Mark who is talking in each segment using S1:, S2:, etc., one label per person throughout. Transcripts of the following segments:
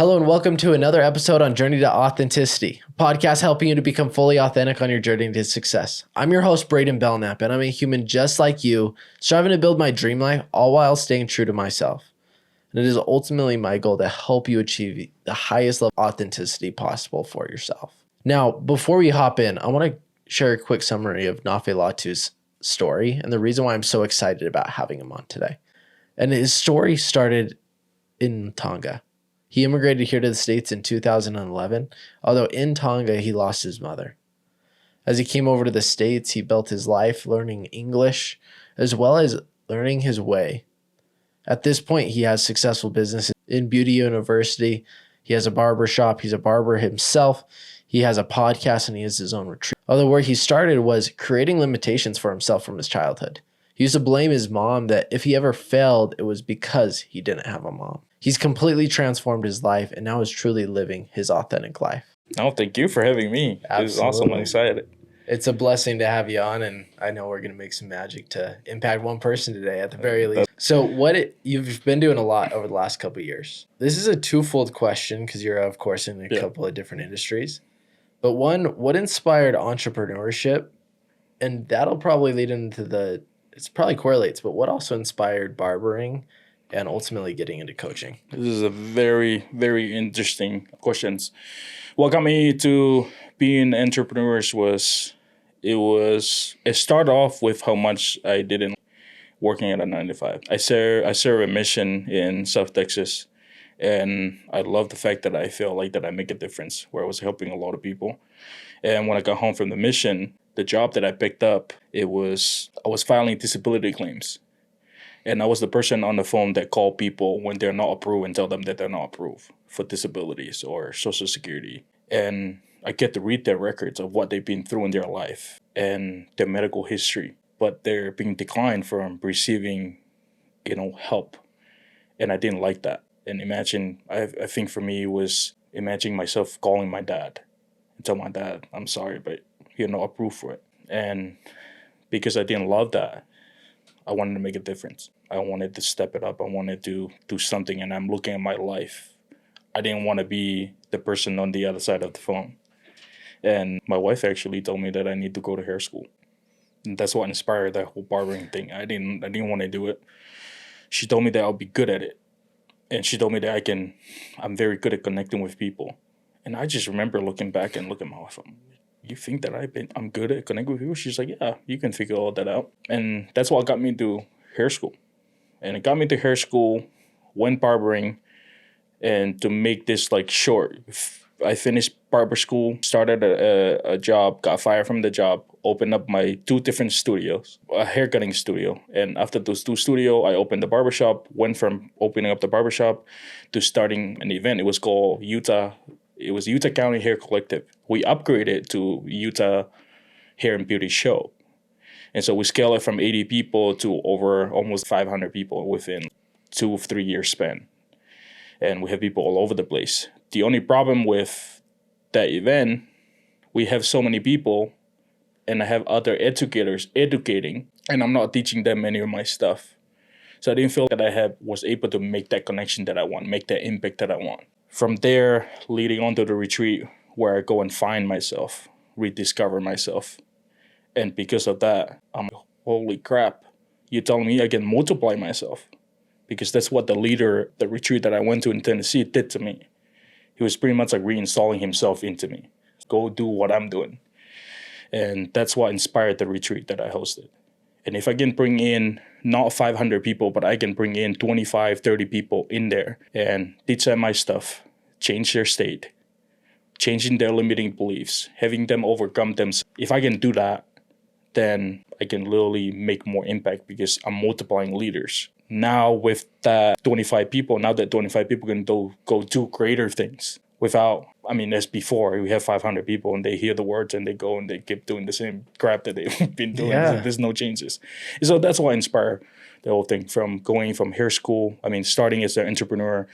S1: Hello and welcome to another episode on Journey to Authenticity, a podcast helping you to become fully authentic on your journey to success. I'm your host, Braiden Belnap, and I'm a human just like you, striving to build my dream life, all while staying true to myself. And it is ultimately my goal to help you achieve the highest level of authenticity possible for yourself. Now, before we hop in, I want to share a quick summary of Nafe Latu's story and the reason why I'm so excited about having him on today. And his story started in Tonga. He immigrated here to the States in 2011, although in Tonga, he lost his mother. As he came over to the States, he built his life learning English, as well as learning his way. At this point, he has successful businesses in Beauty University. He has a barber shop. He's a barber himself. He has a podcast, and he has his own retreat. Although where he started was creating limitations for himself from his childhood. He used to blame his mom that if he ever failed, it was because he didn't have a mom. He's completely transformed his life and now is truly living his authentic life.
S2: Oh, thank you for having me.
S1: Absolutely.
S2: This is awesome. I'm excited.
S1: It's a blessing to have you on, and I know we're going to make some magic to impact one person today at the very least. So you've been doing a lot over the last couple of years. This is a twofold question because you're, of course, in a couple of different industries. But one, what inspired entrepreneurship? And that'll probably lead into it probably correlates, but what also inspired barbering and ultimately getting into coaching?
S2: This is a very, very interesting questions. What got me to being entrepreneurs it started off with how much I didn't working at a 9-to-5. I serve a mission in South Texas, and I love the fact that I feel like that I make a difference where I was helping a lot of people. And when I got home from the mission, the job that I picked up, I was filing disability claims. And I was the person on the phone that called people when they're not approved and tell them that they're not approved for disabilities or Social Security. And I get to read their records of what they've been through in their life and their medical history. But they're being declined from receiving, help. And I didn't like that. And I think for me, it was imagining myself calling my dad and tell my dad, I'm sorry, but you're not approved for it. And because I didn't love that, I wanted to make a difference. I wanted to step it up. I wanted to do something, and I'm looking at my life. I didn't want to be the person on the other side of the phone. And my wife actually told me that I need to go to hair school. And that's what inspired that whole barbering thing. I didn't want to do it. She told me that I'll be good at it. And she told me that I'm very good at connecting with people. And I just remember looking back and looking at my wife. You think that I'm good at connecting with people? She's like, yeah, you can figure all that out. And that's what got me to hair school. And it got me to hair school, went barbering, and to make this short, I finished barber school, started a job, got fired from the job, opened up my 2 different studios, a haircutting studio. And after those 2 studios, I opened the barbershop, went from opening up the barbershop to starting an event. It was called Utah County Hair Collective. We upgraded to Utah Hair and Beauty Show. And so we scaled it from 80 people to over almost 500 people within 2 or 3 years span. And we have people all over the place. The only problem with that event, we have so many people and I have other educators educating, and I'm not teaching them any of my stuff. So I didn't feel that I was able to make that connection that I want, make that impact that I want. From there, leading on to the retreat where I go and find myself, rediscover myself. And because of that, I'm like, holy crap, you're telling me I can multiply myself? Because that's what the retreat that I went to in Tennessee did to me. He was pretty much reinstalling himself into me. Go do what I'm doing. And that's what inspired the retreat that I hosted. And if I can bring in not 500 people, but I can bring in 25, 30 people in there and teach them my stuff, change their state, changing their limiting beliefs, having them overcome them. If I can do that, then I can literally make more impact because I'm multiplying leaders. Now with that 25 people can go do greater things as before, we have 500 people and they hear the words and they go and they keep doing the same crap that they've been doing. Yeah. There's no changes. So that's what inspired the whole thing from going from hair school. Starting as an entrepreneur,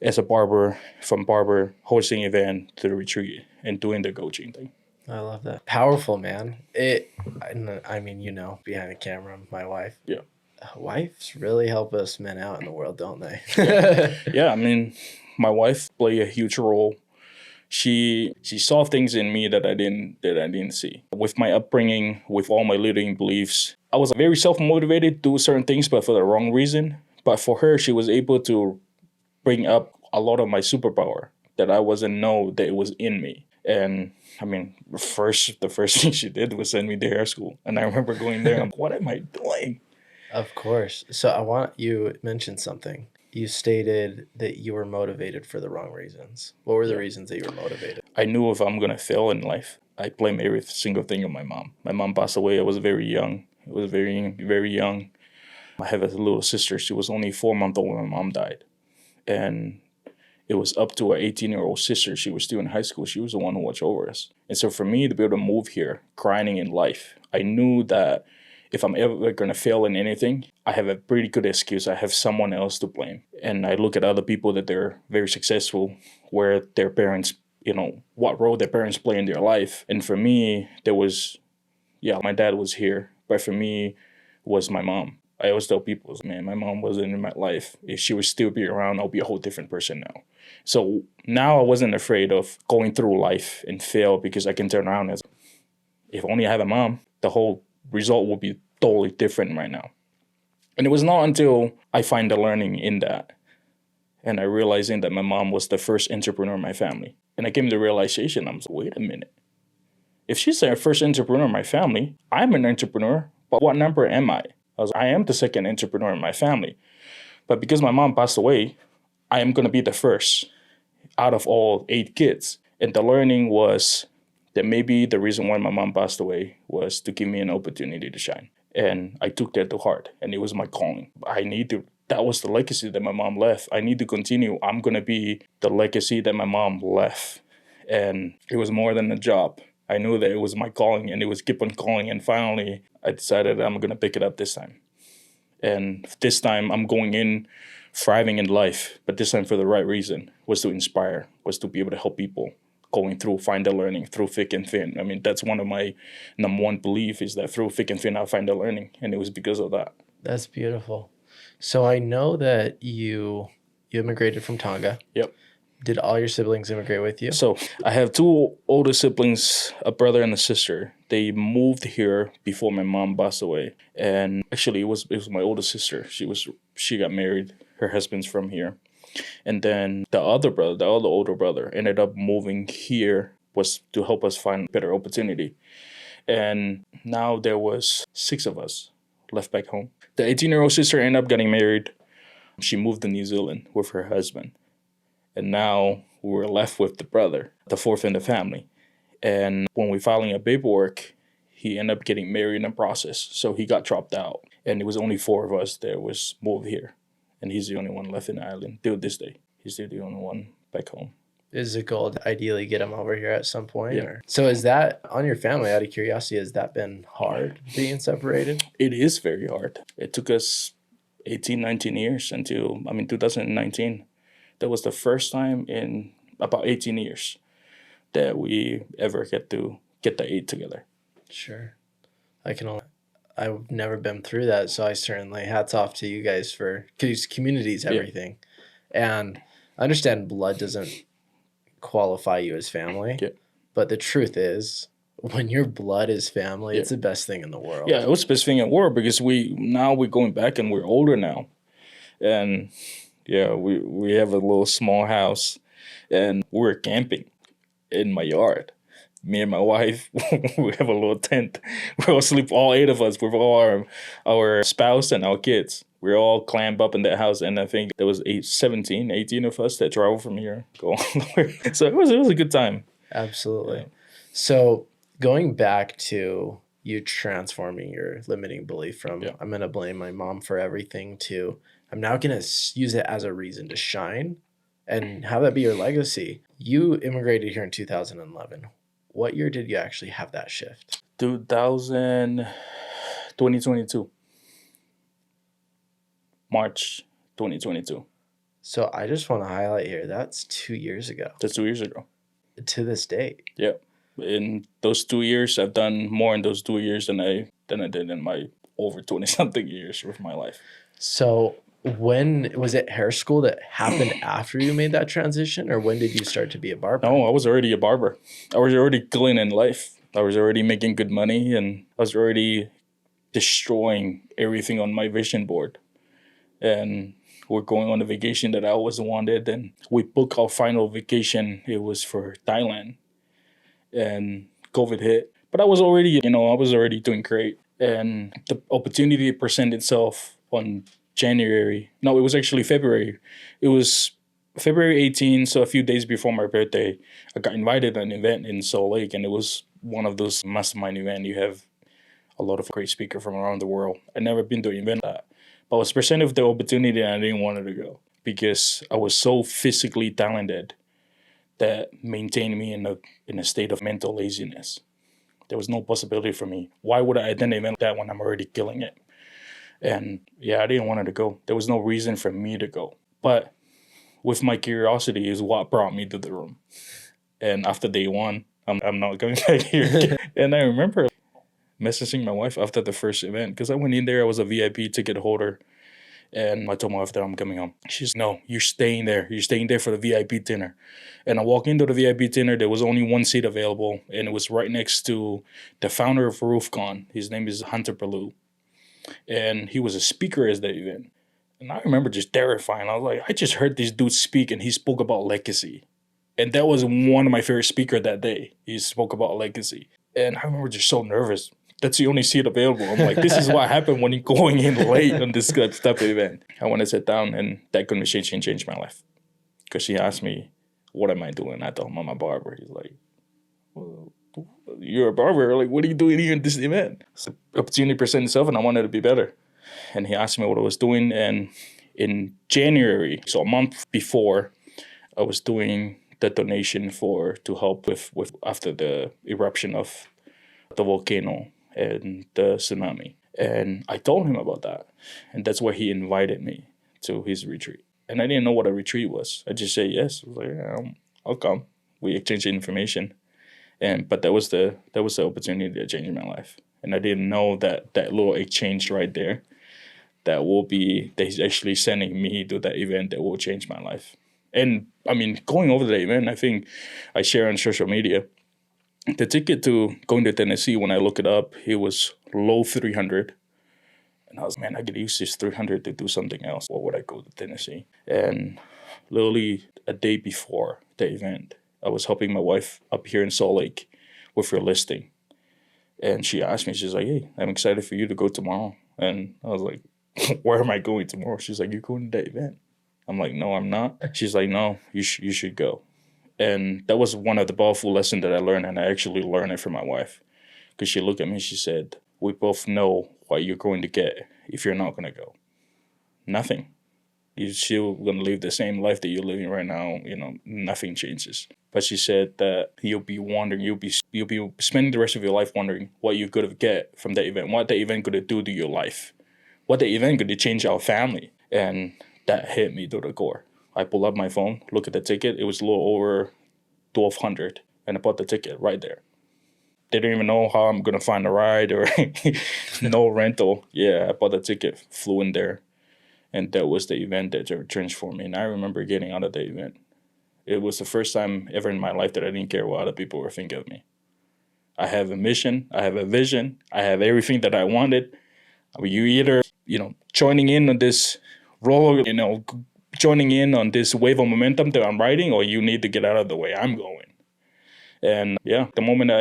S2: as a barber, from barber, hosting event to the retreat and doing the coaching thing.
S1: I love that. Powerful, man. Behind the camera, my wife.
S2: Yeah.
S1: Wives really help us men out in the world, don't they?
S2: Yeah, my wife played a huge role. She saw things in me that I didn't see. With my upbringing, with all my limiting beliefs, I was very self-motivated to do certain things, but for the wrong reason. But for her, she was able to bring up a lot of my superpower that I wasn't know that it was in me. And I mean, the first thing she did was send me to hair school. And I remember going there, I'm like, what am I doing?
S1: Of course. So I want you mentioned something. You stated that you were motivated for the wrong reasons. What were the reasons that you were motivated?
S2: I knew if I'm going to fail in life, I blame every single thing on my mom. My mom passed away. I was very young. I was very, very young. I have a little sister. She was only 4 months old when my mom died. And it was up to our 18-year-old sister. She was still in high school. She was the one who watched over us. And so for me to be able to move here, grinding in life, I knew that if I'm ever going to fail in anything, I have a pretty good excuse. I have someone else to blame. And I look at other people that they're very successful, where their parents, what role their parents play in their life. And for me, there was, my dad was here. But for me, was my mom. I always tell people, man, my mom wasn't in my life. If she would still be around, I'll be a whole different person now. So now I wasn't afraid of going through life and fail because I can turn around as, if only I have a mom, the whole result will be totally different right now. And it was not until I find the learning in that and I realizing that my mom was the first entrepreneur in my family. And I came to the realization, I was like, wait a minute. If she's the first entrepreneur in my family, I'm an entrepreneur, but what number am I? I am the second entrepreneur in my family. But because my mom passed away, I am going to be the first out of all 8 kids. And the learning was that maybe the reason why my mom passed away was to give me an opportunity to shine. And I took that to heart, and it was my calling. That was the legacy that my mom left. I need to continue. I'm going to be the legacy that my mom left. And it was more than a job. I knew that it was my calling, and it was keep on calling. And finally, I decided I'm going to pick it up this time. And this time, I'm going in thriving in life, but this time for the right reason, was to inspire, was to be able to help people going through, find the learning through thick and thin. I mean, that's one of my number one belief is that through thick and thin, I'll find the learning. And it was because of that.
S1: That's beautiful. So I know that you immigrated from Tonga.
S2: Yep.
S1: Did all your siblings immigrate with you?
S2: So I have 2 older siblings, a brother and a sister. They moved here before my mom passed away. And actually, it was my older sister. She got married. Her husband's from here. And then the other older brother, ended up moving here was to help us find better opportunity. And now there was 6 of us left back home. The 18-year-old sister ended up getting married. She moved to New Zealand with her husband. And now we were left with the brother, the 4th in the family. And when we filing a paperwork, he ended up getting married in the process. So he got dropped out. And it was only 4 of us that was moved here. And he's the only one left in the island till this day. He's still the only one back home.
S1: Is the goal to ideally get him over here at some point?
S2: Yeah.
S1: Or? So is that, on your family, out of curiosity, has that been hard being separated?
S2: It is very hard. It took us 18, 19 years until, 2019. That was the first time in about 18 years that we ever get to get the 8 together.
S1: Sure. I've never been through that, so I certainly hats off to you guys because community is everything. Yeah. And I understand blood doesn't qualify you as family, but the truth is, when your blood is family, it's the best thing in the world.
S2: Yeah, it was the best thing in the world because we're going back and we're older now. And we have a little small house and we're camping in my yard. Me and my wife, we have a little tent. We all sleep, all 8 of us, with all our spouse and our kids. We all clamp up in that house, and I think there was 18 of us that traveled from here, go all the way. So it was a good time.
S1: Absolutely. Yeah. So going back to you transforming your limiting belief from I'm going to blame my mom for everything to I'm now going to use it as a reason to shine and have that be your legacy. You immigrated here in 2011. What year did you actually have that shift?
S2: 2022. March 2022.
S1: So I just want to highlight here, that's 2 years ago.
S2: That's 2 years ago.
S1: To this day.
S2: Yeah. In those 2 years, I've done more in those 2 years than I did in my over 20-something years with my life.
S1: So When was it hair school that happened after you made that transition, or when did you start to be a barber?
S2: No, I was already a barber. I was already killing in life. I was already making good money, and I was already destroying everything on my vision board. And we're going on a vacation that I always wanted, and we booked our final vacation. It was for Thailand, and COVID hit. But I was already, I was already doing great. And the opportunity presented itself on January. No, it was actually February. It was February 18th, so a few days before my birthday. I got invited to an event in Salt Lake, and it was one of those mastermind events. You have a lot of great speakers from around the world. I'd never been to an event like that. But I was presented with the opportunity, and I didn't want to go because I was so physically talented that maintained me in a state of mental laziness. There was no possibility for me. Why would I attend an event like that when I'm already killing it? And yeah, I didn't want to go. There was no reason for me to go. But with my curiosity is what brought me to the room. And after day one, I'm not going back here. And I remember messaging my wife after the first event because I went in there. I was a VIP ticket holder. And I told my wife that I'm coming home. She's, no, you're staying there. You're staying there for the VIP dinner. And I walk into the VIP dinner. There was only one seat available. And it was right next to the founder of RoofCon. His name is Hunter Palou. And he was a speaker at that event. And I remember just terrifying. I was like, I just heard this dude speak and he spoke about legacy. And that was one of my favorite speakers that day. He spoke about legacy. And I remember just so nervous. That's the only seat available. I'm like, this is what happened when you're going in late on this type of event. I went to sit down, and that conversation changed my life. Because she asked me, what am I doing? I told him I'm a barber. He's like, well, you're a barber? Like, what are you doing here in this event? So opportunity presented itself, and I wanted to be better. And he asked me what I was doing. And in January, so a month before, I was doing the donation to help with after the eruption of the volcano and the tsunami. And I told him about that. And that's where he invited me to his retreat. And I didn't know what a retreat was. I just said yes. I was like, yeah, I'll come. We exchanged information. But that was the opportunity that changed my life. And I didn't know that little exchange right there, that he's actually sending me to that event that will change my life. And I mean, going over the event, I think I share on social media, the ticket to going to Tennessee, when I look it up, it was low 300. And I was, man, I could use this 300 to do something else. Why would I go to Tennessee? And literally a day before the event, I was helping my wife up here in Salt Lake with her listing. And she asked me, she's like, hey, I'm excited for you to go tomorrow. And I was like, where am I going tomorrow? She's like, you're going to that event. I'm like, no, I'm not. She's like, no, you should go. And that was one of the powerful lessons that I learned, and I actually learned it from my wife. Because she looked at me and she said, we both know what you're going to get if you're not going to go. Nothing. You're still going to live the same life that you're living right now. Nothing changes. But she said that you'll be wondering, you'll be spending the rest of your life wondering what you could have get from the event, what the event could do to your life, what the event could change our family. And that hit me to the core. I pulled up my phone, look at the ticket. It was a little over $1,200, and I bought the ticket right there. Didn't even know how I'm gonna find a ride or no rental. Yeah, I bought the ticket, flew in there, and that was the event that transformed me. And I remember getting out of the event. It was the first time ever in my life that I didn't care what other people were thinking of me. I have a mission, I have a vision, I have everything that I wanted. You either, joining in on this role, joining in on this wave of momentum that I'm riding, or you need to get out of the way I'm going. And yeah, the moment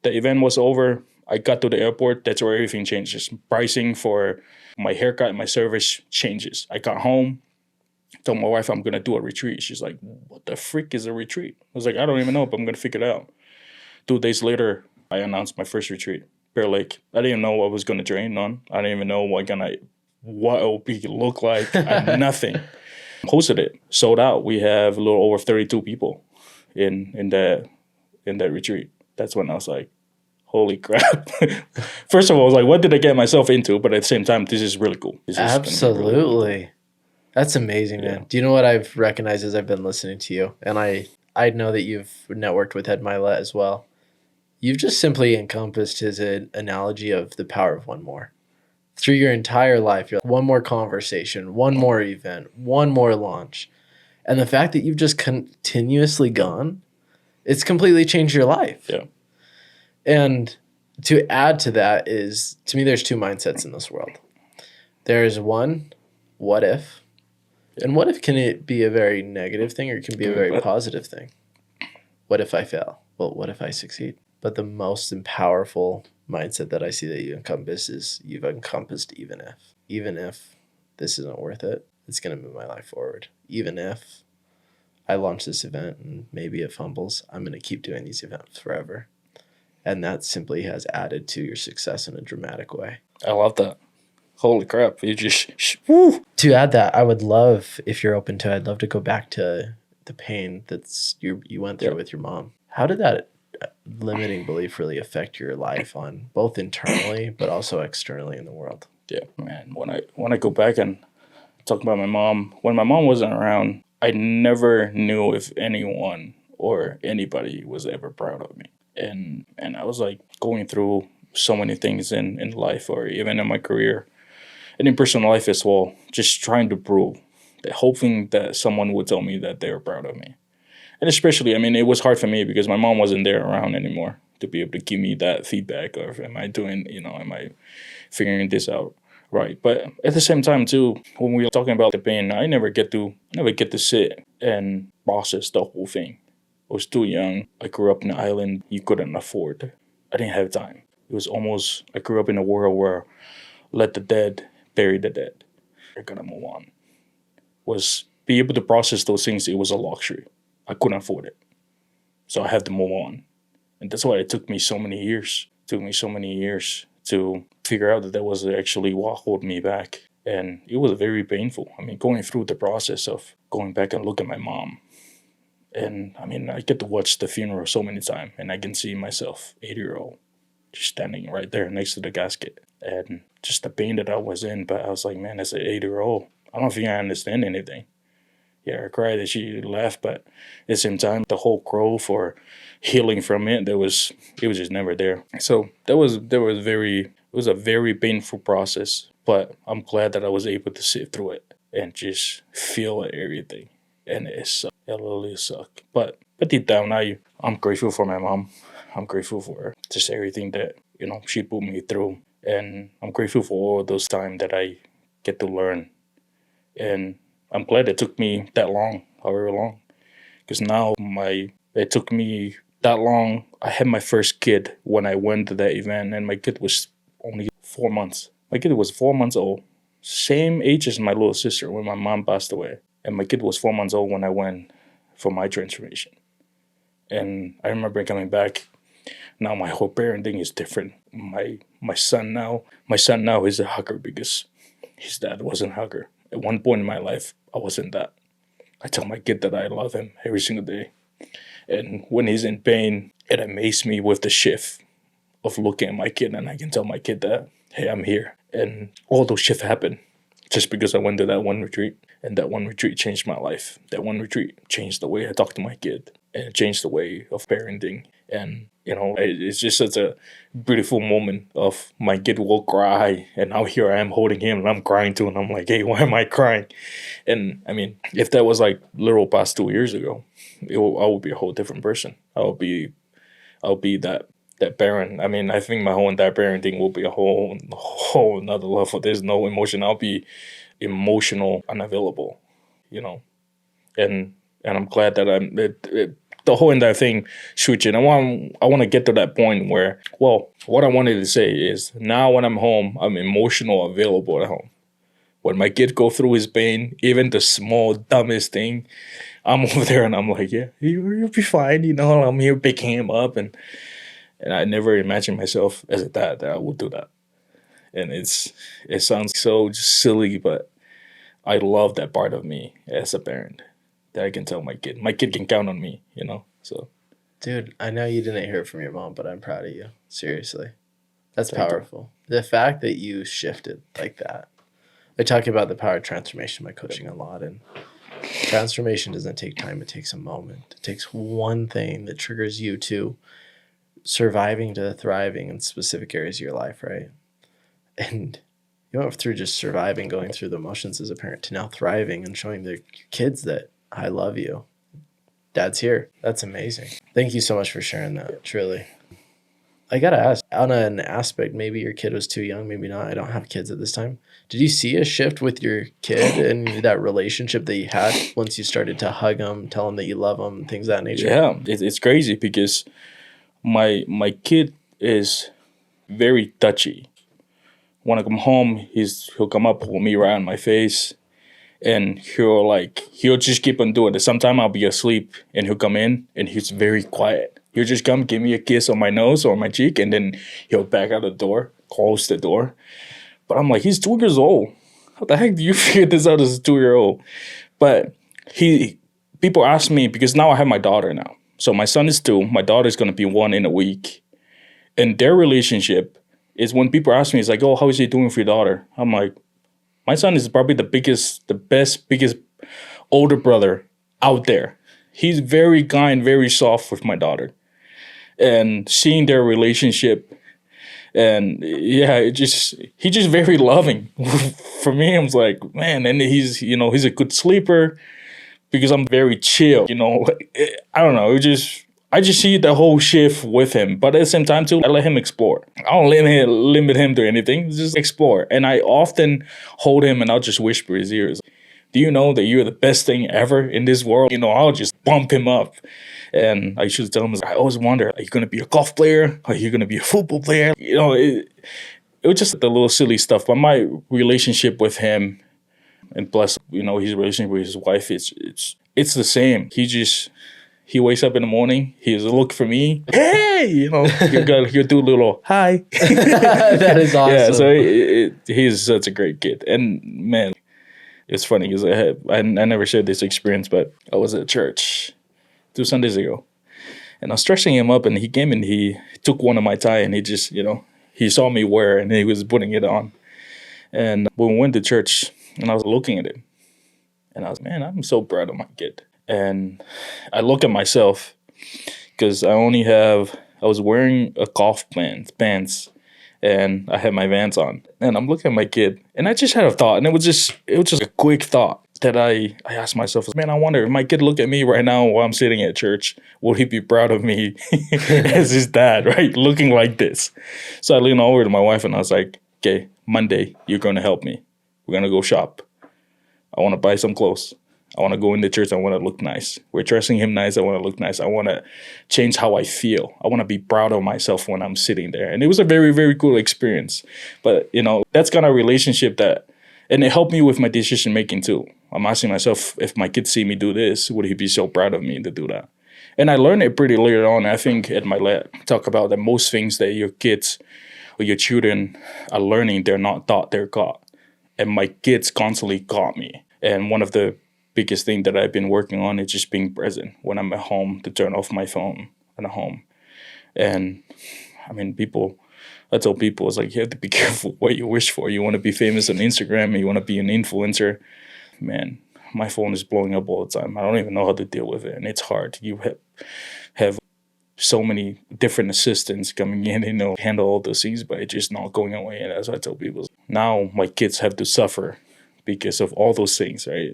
S2: the event was over, I got to the airport, that's where everything changes. Pricing for my haircut, my service changes. I got home, told my wife I'm going to do a retreat. She's like, what the frick is a retreat? I was like, I don't even know, but I'm going to figure it out. 2 days later, I announced my first retreat, Bear Lake. I didn't know what I was going to train on. I didn't even know what it will look like. Nothing. Hosted it, sold out. We have a little over 32 people in that retreat. That's when I was like, holy crap. First of all, I was like, what did I get myself into? But at the same time, this is really cool.
S1: Absolutely. Really cool. That's amazing, man. Yeah. Do you know what I've recognized as I've been listening to you? And I know that you've networked with Ed Milet as well. You've just simply encompassed his analogy of the power of one more. through your entire life. You're like, one more conversation, one more event, one more launch. And the fact that you've just continuously gone, it's completely changed your life.
S2: Yeah.
S1: And to add to that is, to me, there's two mindsets in this world. There's one, what if? And what if can it be a very negative thing or it can be a very positive thing? What if I fail? Well, what if I succeed? But the most powerful mindset that I see that you encompass is you've encompassed even if. Even if this isn't worth it, it's going to move my life forward. Even if I launch this event and maybe it fumbles, I'm going to keep doing these events forever. And that simply has added to your success in a dramatic way.
S2: I love that. Holy crap. You just, woo.
S1: To add that, I would love, if you're open to it, I'd love to go back to the pain that's you went through with your mom. How did that limiting belief really affect your life on both internally but also externally in the world?
S2: Yeah, man. When I go back and talk about my mom, when my mom wasn't around, I never knew if anyone or anybody was ever proud of me. And I was like going through so many things in life or even in my career and in personal life as well, just trying to prove, hoping that someone would tell me that they were proud of me. And especially, I mean, it was hard for me because my mom wasn't there around anymore to be able to give me that feedback of, am I doing, am I figuring this out right? But at the same time, too, when we were talking about the pain, I never get to sit and process the whole thing. I was too young. I grew up in an island you couldn't afford. I didn't have time. It was almost, I grew up in a world where let the dead bury the dead. I gotta move on. Was be able to process those things, it was a luxury. I couldn't afford it. So I had to move on. And that's why it took me so many years. It took me so many years to figure out that was actually what held me back. And it was very painful. I mean, going through the process of going back and look at my mom. And I mean, I get to watch the funeral so many times and I can see myself, 80-year-old, just standing right there next to the casket. And just the pain that I was in. But I was like, man, as an 80-year-old, I don't think I understand anything. Yeah, I cried that she left, but at the same time, the whole growth or healing from it, it was just never there. So it was a very painful process, but I'm glad that I was able to sit through it and just feel everything. And it sucked. It literally sucked. But deep down, I'm grateful for my mom. I'm grateful for just everything that, she put me through. And I'm grateful for all those times that I get to learn. And I'm glad it took me that long, however long. Because now it took me that long. I had my first kid when I went to that event, and my kid was only 4 months. My kid was 4 months old. Same age as my little sister when my mom passed away. And my kid was 4 months old when I went for my transformation. And I remember coming back. Now my whole parenting is different. My son now is a hugger because his dad wasn't a hugger. At one point in my life, I wasn't that. I tell my kid that I love him every single day. And when he's in pain, it amazes me with the shift of looking at my kid and I can tell my kid that, hey, I'm here. And all those shifts happen just because I went to that one retreat. And that one retreat changed my life. That one retreat changed the way I talk to my kid. And it changed the way of parenting. And, it's just such a beautiful moment of my kid will cry. And now here I am holding him and I'm crying too. And I'm like, hey, why am I crying? And I mean, if that was like literal past 2 years ago, I would be a whole different person. I'll be that parent. I mean, I think my whole entire parenting will be a whole another level. There's no emotion. I'll be emotional, unavailable, And I'm glad that the whole entire thing switching. I want to get to that point where, well, what I wanted to say is now when I'm home, I'm emotional available at home. When my kid go through his pain, even the small, dumbest thing, I'm over there and I'm like, yeah, you'll be fine. I'm here picking him up. And I never imagined myself as a dad that I would do that. And it sounds so silly, but I love that part of me as a parent that I can tell my kid. My kid can count on me, so.
S1: Dude, I know you didn't hear it from your mom, but I'm proud of you. Seriously. That's powerful. The fact that you shifted like that. I talk about the power of transformation by coaching a lot, and transformation doesn't take time. It takes a moment. It takes one thing that triggers you to surviving to thriving in specific areas of your life, right? And You went through just surviving, going through the motions as a parent to now thriving and showing the kids that I love you. Dad's here. That's amazing. Thank you so much for sharing that. Truly. I got to ask, on an aspect, maybe your kid was too young, maybe not. I don't have kids at this time. Did you see a shift with your kid and that relationship that you had once you started to hug him, tell him that you love him, things of that nature?
S2: Yeah, it's crazy because my kid is very touchy. When I come home, he'll come up, hold me right on my face, and he'll just keep on doing it. Sometimes I'll be asleep and he'll come in and he's very quiet. He'll just come, give me a kiss on my nose or my cheek, and then he'll back out the door, close the door. But I'm like, he's 2 years old. How the heck do you figure this out as a 2-year-old? But people ask me, because now I have my daughter now. So my son is 2. My daughter's going to be 1 in a week. And their relationship is when people ask me, it's like, oh, how is he doing for your daughter? I'm like, my son is probably the biggest older brother out there. He's very kind, very soft with my daughter. And seeing their relationship, and yeah, he's just very loving. For me, I was like, man, and he's a good sleeper because I'm very chill. I don't know. I just see the whole shift with him. But at the same time, too, I let him explore. I don't limit him to anything. Just explore. And I often hold him and I'll just whisper his ears. Do you know that you're the best thing ever in this world? I'll just bump him up. And I should tell him, I always wonder, are you going to be a golf player? Are you going to be a football player? It was just the little silly stuff. But my relationship with him, and plus, his relationship with his wife, it's the same. He wakes up in the morning, he's look for me, hey, he'll do a little hi.
S1: That is awesome.
S2: Yeah, so he's such a great kid. And man, it's funny because I never shared this experience, but I was at church 2 Sundays ago, and I was dressing him up, and he came and he took one of my tie, and he just, he saw me wear, and he was putting it on. And when we went to church, and I was looking at it, and I was, man, I'm so proud of my kid. And I look at myself because I was wearing a golf pants, and I had my Vans on, and I'm looking at my kid, and I just had a thought, and it was just a quick thought that I asked myself, man, I wonder if my kid look at me right now while I'm sitting at church, will he be proud of me as his dad, right? Looking like this. So I leaned over to my wife and I was like, okay, Monday, you're going to help me. We're going to go shop. I want to buy some clothes. I want to go into church. I want to look nice. We're dressing him nice. I want to look nice. I want to change how I feel. I want to be proud of myself when I'm sitting there. And it was a very, very cool experience. But, that's kind of relationship and it helped me with my decision making too. I'm asking myself, if my kids see me do this, would he be so proud of me to do that? And I learned it pretty later on. I think at my lab, talk about that most things that your kids or your children are learning, they're not taught, they're caught. And my kids constantly caught me. And one of the biggest thing that I've been working on is just being present when I'm at home, to turn off my phone when I'm home. And I mean, I tell people, it's like, you have to be careful what you wish for. You want to be famous on Instagram, you want to be an influencer. Man, my phone is blowing up all the time. I don't even know how to deal with it. And it's hard. You have so many different assistants coming in, handle all those things, but it's just not going away. And as I tell people, now my kids have to suffer because of all those things, right?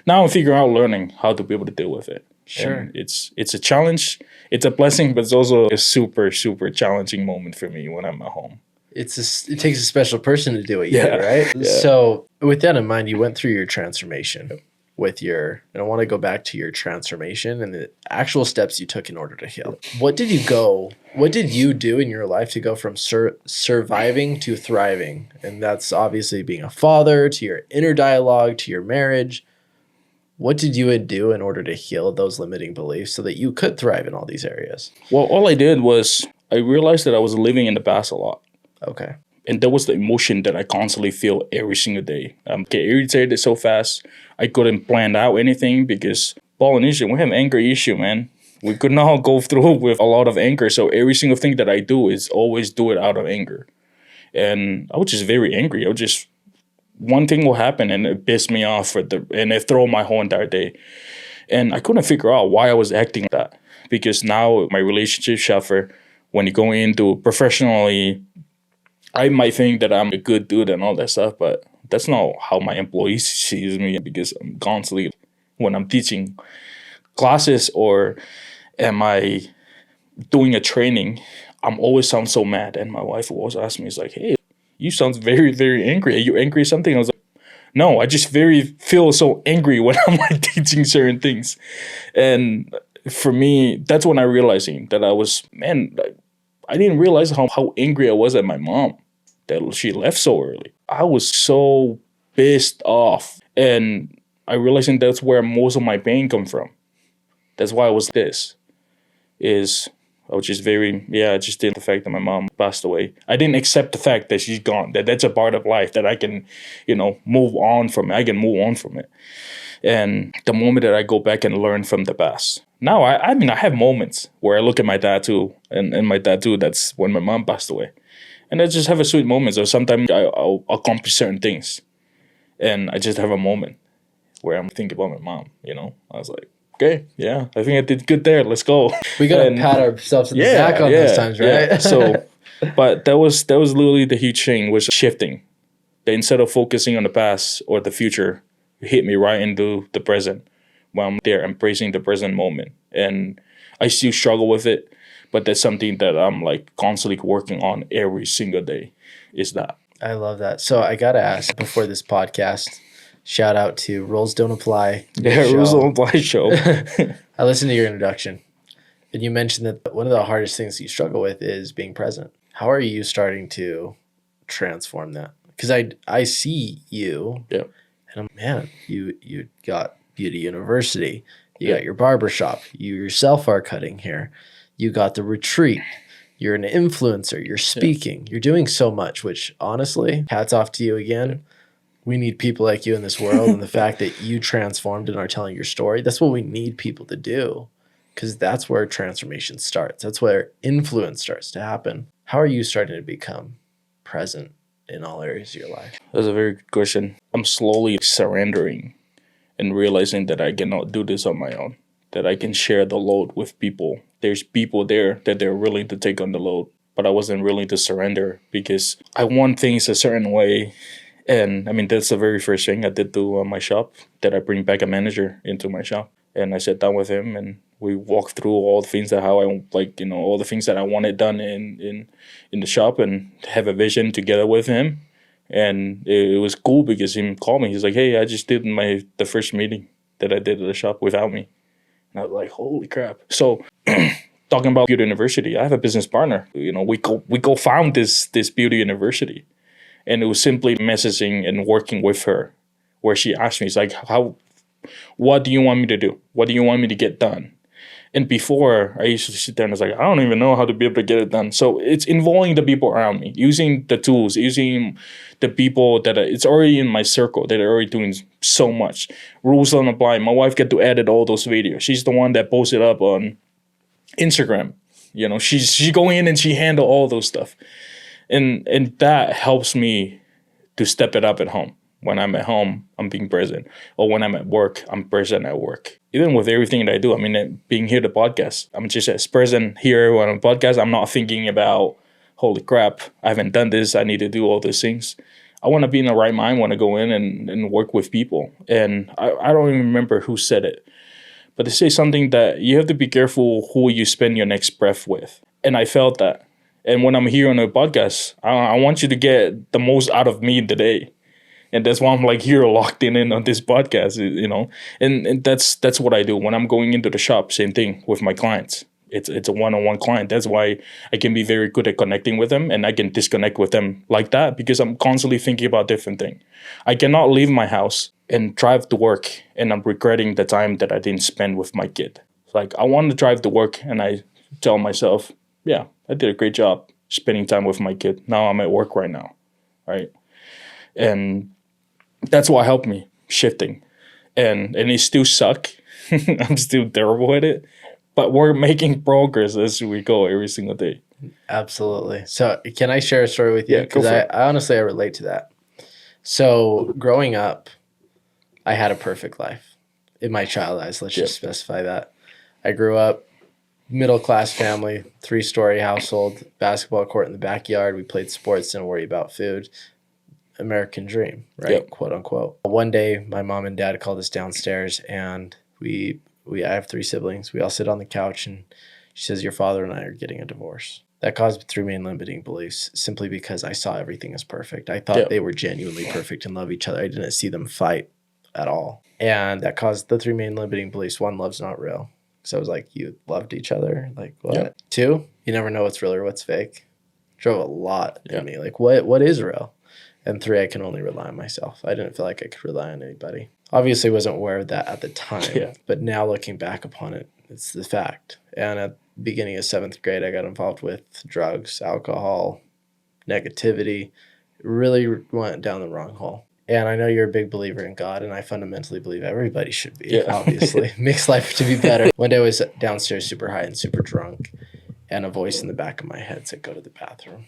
S2: Now I'm figuring out learning how to be able to deal with it.
S1: Sure.
S2: And it's a challenge. It's a blessing, but it's also a super, super challenging moment for me when I'm at home.
S1: It takes a special person to do it, right? Yeah. So with that in mind, you went through your transformation and I want to go back to your transformation and the actual steps you took in order to heal. What did you do in your life to go from surviving to thriving? And that's obviously being a father, to your inner dialogue, to your marriage. What did you do in order to heal those limiting beliefs so that you could thrive in all these areas?
S2: Well, all I did was I realized that I was living in the past a lot.
S1: Okay.
S2: And that was the emotion that I constantly feel every single day. I get irritated so fast. I couldn't plan out anything because Polynesian, we have anger issue, man. We could not go through with a lot of anger. So every single thing that I do is always do it out of anger. And I was just very angry. One thing will happen and it pissed me off and it throw my whole entire day. And I couldn't figure out why I was acting like that. Because now my relationship suffer when you go into professionally, I might think that I'm a good dude and all that stuff, but that's not how my employees sees me, because I'm constantly, when I'm teaching classes or am I doing a training, I'm always sound so mad. And my wife will always ask me, it's like, hey, you sound very, very angry. Are you angry or something? I was like, no, I just feel so angry when I'm like teaching certain things. And for me, that's when I realizing that I didn't realize how angry I was at my mom that she left so early. I was so pissed off. And I realizing that's where most of my pain come from. That's why I was I was just I just didn't the fact that my mom passed away. I didn't accept the fact that she's gone, that's a part of life, that I can, move on from it. I can move on from it. And the moment that I go back and learn from the past. Now, I mean, I have moments where I look at my tattoo and my tattoo, that's when my mom passed away. And I just have a sweet moments, or sometimes I'll accomplish certain things. And I just have a moment where I'm thinking about my mom, I was like, okay, yeah, I think I did good there. Let's go.
S1: We gotta pat ourselves in the back on those times, right?
S2: Yeah. So, but that was literally the huge thing, was shifting. That instead of focusing on the past or the future, it hit me right into the present. While I'm there, embracing the present moment, and I still struggle with it, but that's something that I'm like constantly working on every single day. Is that?
S1: I love that. So I gotta ask before this podcast. Shout out to Rules Don't Apply.
S2: Yeah, Rules Don't Apply show.
S1: I listened to your introduction, and you mentioned that one of the hardest things you struggle with is being present. How are you starting to transform that? Because I see you, and man, you got Beauty University, you got your barbershop, you yourself are cutting hair, you got the retreat. You're an influencer. You're speaking. You're doing so much. Which honestly, hats off to you again. We need people like you in this world, and the fact that you transformed and are telling your story, that's what we need people to do, because that's where transformation starts. That's where influence starts to happen. How are you starting to become present in all areas of your life?
S2: That's a very good question. I'm slowly surrendering and realizing that I cannot do this on my own, that I can share the load with people. There's people there that they're willing to take on the load, but I wasn't willing to surrender because I want things a certain way. And I mean, that's the very first thing I did to my shop, that I bring back a manager into my shop. And I sat down with him and we walked through all the things that all the things that I wanted done in the shop, and have a vision together with him. And it was cool because he called me. He's like, hey, I just did the first meeting that I did at the shop without me. And I was like, holy crap. So talking about Beauty University, I have a business partner. We go found this Beauty University. And it was simply messaging and working with her, where she asked me, it's like, what do you want me to do? What do you want me to get done? And before, I used to sit there and I was like, I don't even know how to be able to get it done. So it's involving the people around me, using the tools, using the people that it's already in my circle, that are already doing so much. Rules don't apply. My wife get to edit all those videos. She's the one that posts it up on Instagram. She's going in and she handle all those stuff. And that helps me to step it up at home. When I'm at home, I'm being present. Or when I'm at work, I'm present at work. Even with everything that I do, I mean, being here to podcast, I'm just as present here when I'm podcast. I'm not thinking about, holy crap, I haven't done this, I need to do all these things. I want to be in the right mind, want to go in and work with people. And I don't even remember who said it, but they say something that you have to be careful who you spend your next breath with. And I felt that. And when I'm here on a podcast, I want you to get the most out of me today. And that's why I'm like here locked in on this podcast, And that's what I do. When I'm going into the shop, same thing with my clients. It's a one-on-one client. That's why I can be very good at connecting with them, and I can disconnect with them like that because I'm constantly thinking about different things. I cannot leave my house and drive to work and I'm regretting the time that I didn't spend with my kid. Like, I want to drive to work and I tell myself, yeah, I did a great job spending time with my kid. Now I'm at work right now, right? And that's what helped me shifting. And it still suck. I'm still terrible at it. But we're making progress as we go every single day.
S1: Absolutely. So can I share a story with you? Because I honestly, I relate to that. So growing up, I had a perfect life in my child eyes. Let's just specify that. I grew up middle-class family, 3-story household, basketball court in the backyard. We played sports, didn't worry about food. American dream, right?
S2: Yep.
S1: Quote unquote. One day, my mom and dad called us downstairs, and I have 3 siblings. We all sit on the couch, and she says, "Your father and I are getting a divorce." That caused 3 main limiting beliefs, simply because I saw everything as perfect. I thought they were genuinely perfect and love each other. I didn't see them fight at all. And that caused the 3 main limiting beliefs. 1, love's not real. So I was like, you loved each other? Like, what? Yep. 2, you never know what's real or what's fake. Drove a lot in me. Like, what is real? And 3, I can only rely on myself. I didn't feel like I could rely on anybody. Obviously, wasn't aware of that at the time. But now looking back upon it, it's the fact. And at the beginning of 7th grade, I got involved with drugs, alcohol, negativity. Really went down the wrong hole. And I know you're a big believer in God, and I fundamentally believe everybody should be, obviously. Makes life to be better. One day I was downstairs super high and super drunk, and a voice in the back of my head said, "Go to the bathroom."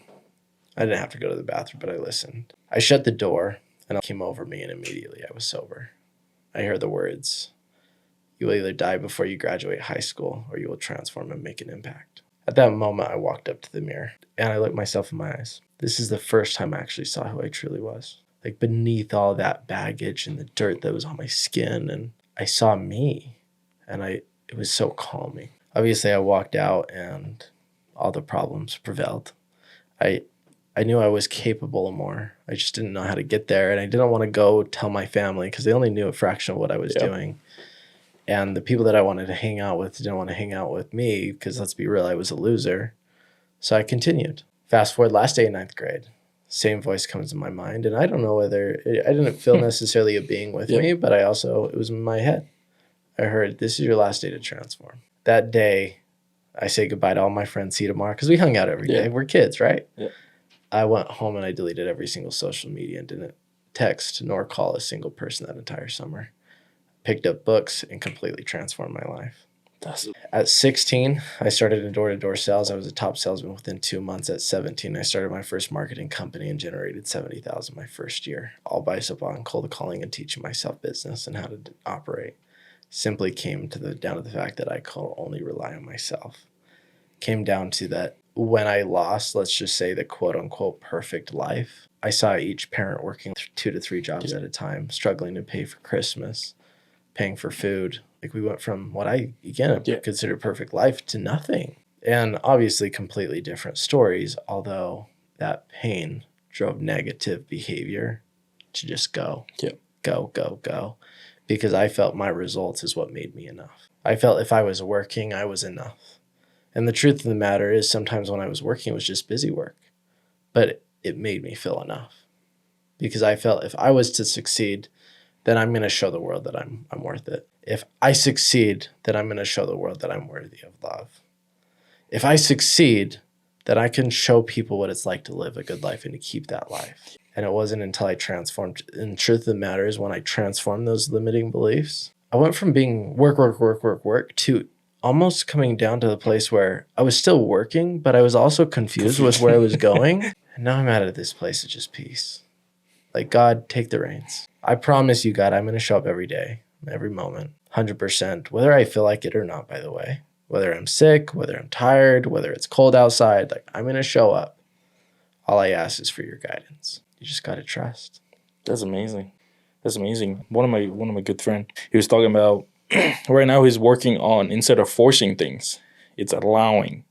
S1: I didn't have to go to the bathroom, but I listened. I shut the door, and it came over me, and immediately I was sober. I heard the words, "You will either die before you graduate high school, or you will transform and make an impact." At that moment, I walked up to the mirror, and I looked myself in my eyes. This is the first time I actually saw who I truly was. Like, beneath all that baggage and the dirt that was on my skin, and I saw me, and it was so calming. Obviously, I walked out, and all the problems prevailed. I knew I was capable of more. I just didn't know how to get there, and I didn't want to go tell my family because they only knew a fraction of what I was doing. And the people that I wanted to hang out with didn't want to hang out with me because, let's be real, I was a loser. So I continued. Fast forward last day in 9th grade. Same voice comes in my mind, and I don't know whether I didn't feel necessarily a being with me, but it was in my head. I heard, "This is your last day to transform." That day, I say goodbye to all my friends. See you tomorrow, because we hung out every day. We're kids, right? I went home and I deleted every single social media and didn't text nor call a single person that entire summer. Picked up books and completely transformed my life. At 16, I started in door-to-door sales. I was a top salesman within 2 months. At 17, I started my first marketing company and generated $70,000 my first year, all based upon cold calling and teaching myself business and how to operate. Simply came down to the fact that I could only rely on myself. Came down to that when I lost, let's just say, the quote-unquote perfect life, I saw each parent working 2 to 3 jobs at a time, struggling to pay for Christmas, paying for food. Like, we went from what I, again, consider perfect life to nothing. And obviously completely different stories, although that pain drove negative behavior to just go, go. Because I felt my results is what made me enough. I felt if I was working, I was enough. And the truth of the matter is, sometimes when I was working, it was just busy work. But it made me feel enough. Because I felt if I was to succeed, then I'm going to show the world that I'm worth it. If I succeed, then I'm going to show the world that I'm worthy of love. If I succeed, then I can show people what it's like to live a good life and to keep that life. And it wasn't until I transformed. And the truth of the matter is, when I transformed those limiting beliefs, I went from being work to almost coming down to the place where I was still working, but I was also confused with where I was going. And now I'm at this place of just peace. Like, God, take the reins. I promise you, God, I'm going to show up every day, every moment, 100%, whether I feel like it or not, by the way. Whether I'm sick, whether I'm tired, whether it's cold outside, like, I'm going to show up. All I ask is for your guidance. You just got to trust.
S2: That's amazing. One of my good friends, he was talking about right now he's working on, instead of forcing things, it's allowing.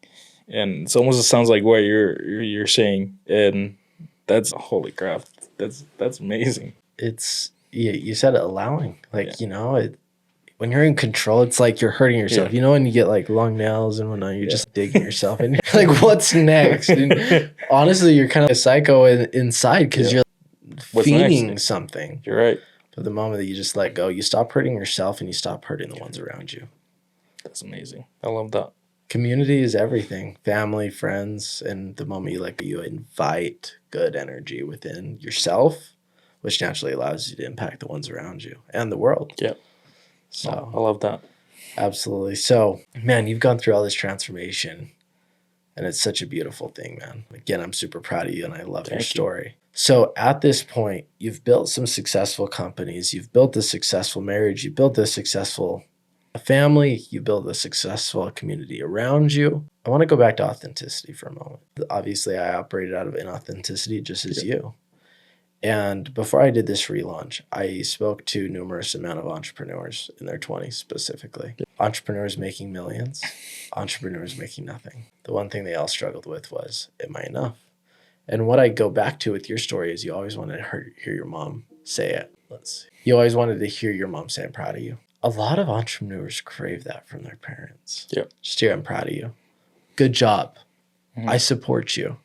S2: And it almost sounds like what you're saying. And that's, holy crap. That's amazing.
S1: It's, you said it, allowing. Like, when you're in control, it's like you're hurting yourself. When you get like long nails and whatnot, you're just digging yourself and you're like, what's next? And honestly, you're kind of a psycho inside because you're feeding something.
S2: You're right.
S1: But the moment that you just let go, you stop hurting yourself and you stop hurting the ones around you.
S2: That's amazing. I love that.
S1: Community is everything. Family, friends, and the moment you invite good energy within yourself, which naturally allows you to impact the ones around you and the world.
S2: Yeah. So I love that.
S1: Absolutely. So, man, you've gone through all this transformation, and it's such a beautiful thing, man. Again, I'm super proud of you, and I love your story. So at this point, you've built some successful companies. You've built a successful marriage. You've built a successful a family, you build a successful community around you. I want to go back to authenticity for a moment. Obviously, I operated out of inauthenticity just as you. And before I did this relaunch, I spoke to numerous amount of entrepreneurs in their 20s specifically. Entrepreneurs making millions, entrepreneurs making nothing. The one thing they all struggled with was, am I enough? And what I go back to with your story is you always wanted to hear your mom say it. You always wanted to hear your mom say, I'm proud of you. A lot of entrepreneurs crave that from their parents.
S2: Yeah.
S1: Just hear, I'm proud of you. Good job. I support you.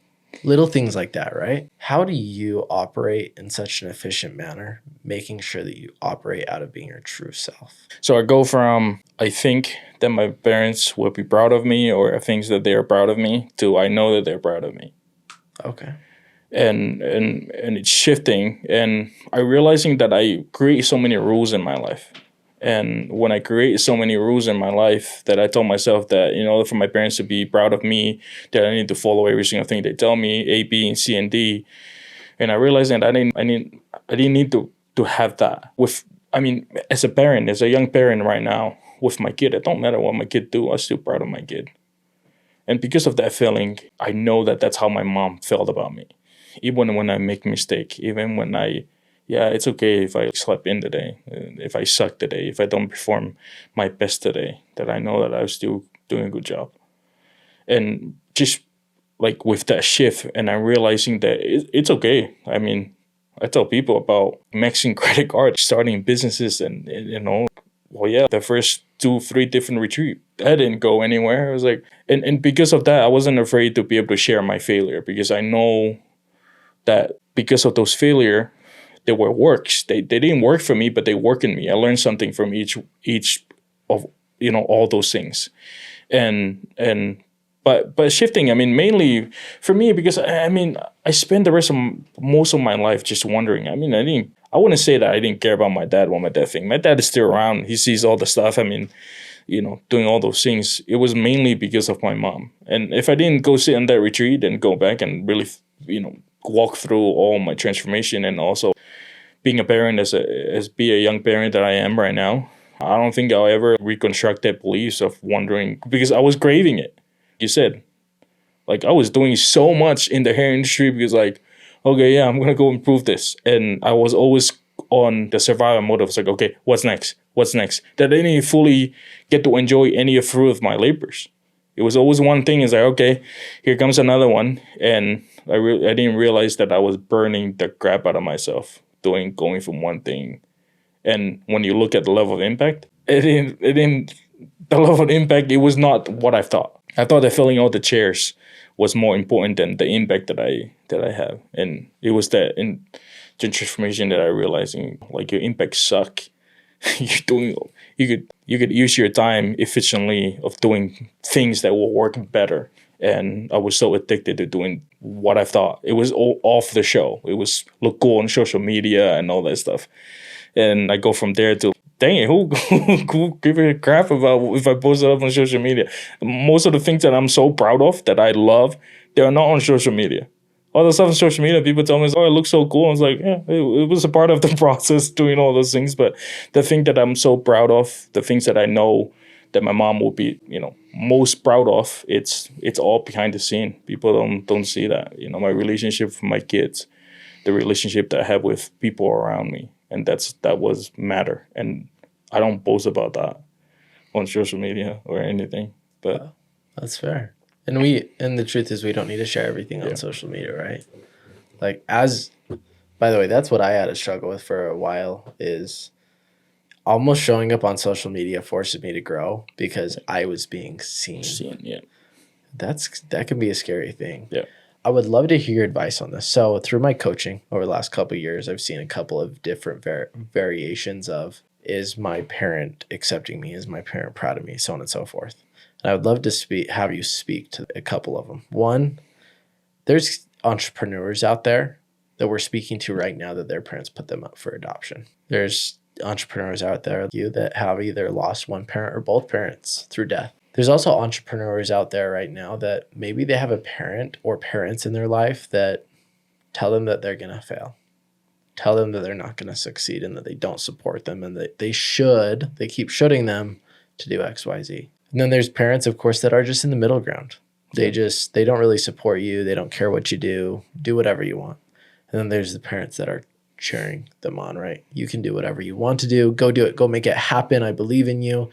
S1: Little things like that, right? How do you operate in such an efficient manner, making sure that you operate out of being your true self?
S2: So I go from, I think that my parents will be proud of me, or things that they are proud of me, to I know that they're proud of me.
S1: Okay.
S2: And it's shifting, and I realizing that I create so many rules in my life. And when I create so many rules in my life, that I told myself that, in order for my parents to be proud of me, that I need to follow every single thing they tell me, A, B, and C, and D. And I realized that I didn't need to have that. As a parent, as a young parent right now, with my kid, it don't matter what my kid do, I'm still proud of my kid. And because of that feeling, I know that that's how my mom felt about me. Even when I make mistake, even when it's okay if I slept in today, if I suck today, if I don't perform my best today, that I know that I'm still doing a good job. And just like with that shift, and I'm realizing that it's okay. I mean, I tell people about maxing credit card, starting businesses, and the first 2-3 different retreat, that didn't go anywhere. I was like, and because of that, I wasn't afraid to be able to share my failure, because I know that because of those failure, they were works. They didn't work for me, but they work in me. I learned something from each of all those things, but shifting. I mean, mainly for me, because I spent most of my life just wondering. I wouldn't say that I didn't care about my dad, what my dad think. My dad is still around. He sees all the stuff. Doing all those things. It was mainly because of my mom. And if I didn't go sit in that retreat and go back and really, walk through all my transformation, and also being a parent be a young parent that I am right now, I don't think I'll ever reconstruct that beliefs of wondering, because I was craving it. You said, like, I was doing so much in the hair industry because, like, okay, yeah, I'm gonna go improve this, and I was always on the survival mode of like, okay, what's next? That I didn't fully get to enjoy any of fruit of my labors. It was always one thing. Is like, okay, here comes another one, and I didn't realize that I was burning the crap out of myself going from one thing. And when you look at the level of impact, the level of impact, it was not what I thought. I thought that filling all the chairs was more important than the impact that I have. And it was that in the transformation that I realized, like, your impact suck. You could use your time efficiently of doing things that will work better. And I was so addicted to doing what I thought. It was all off the show. It was look cool on social media and all that stuff. And I go from there to, dang it, who give a crap about if I post it up on social media? Most of the things that I'm so proud of, that I love, they are not on social media. All the stuff on social media, people tell me, oh, it looks so cool. I was like, yeah, it was a part of the process doing all those things. But the thing that I'm so proud of, the things that I know that my mom will be, most proud of, it's all behind the scene. People don't see that. My relationship with my kids, the relationship that I have with people around me, and that was matter. And I don't boast about that on social media or anything. But
S1: that's fair. And the truth is, we don't need to share everything on social media, right? Like, by the way, that's what I had to struggle with for a while, is almost showing up on social media forces me to grow because I was being seen.
S2: Yeah.
S1: That can be a scary thing.
S2: Yeah.
S1: I would love to hear your advice on this. So through my coaching over the last couple of years, I've seen a couple of different variations of, is my parent accepting me? Is my parent proud of me? So on and so forth. And I would love to have you speak to a couple of them. One, there's entrepreneurs out there that we're speaking to right now that their parents put them up for adoption. There's entrepreneurs out there that have either lost one parent or both parents through death. There's also entrepreneurs out there right now that maybe they have a parent or parents in their life that tell them that they're going to fail, tell them that they're not going to succeed, and that they don't support them, and that they keep shooting them to do XYZ. And then there's parents, of course, that are just in the middle ground. They don't really support you. They don't care what you do whatever you want. And then there's the parents that are cheering them on, right? You can do whatever you want to do. Go do it. Go make it happen. I believe in you.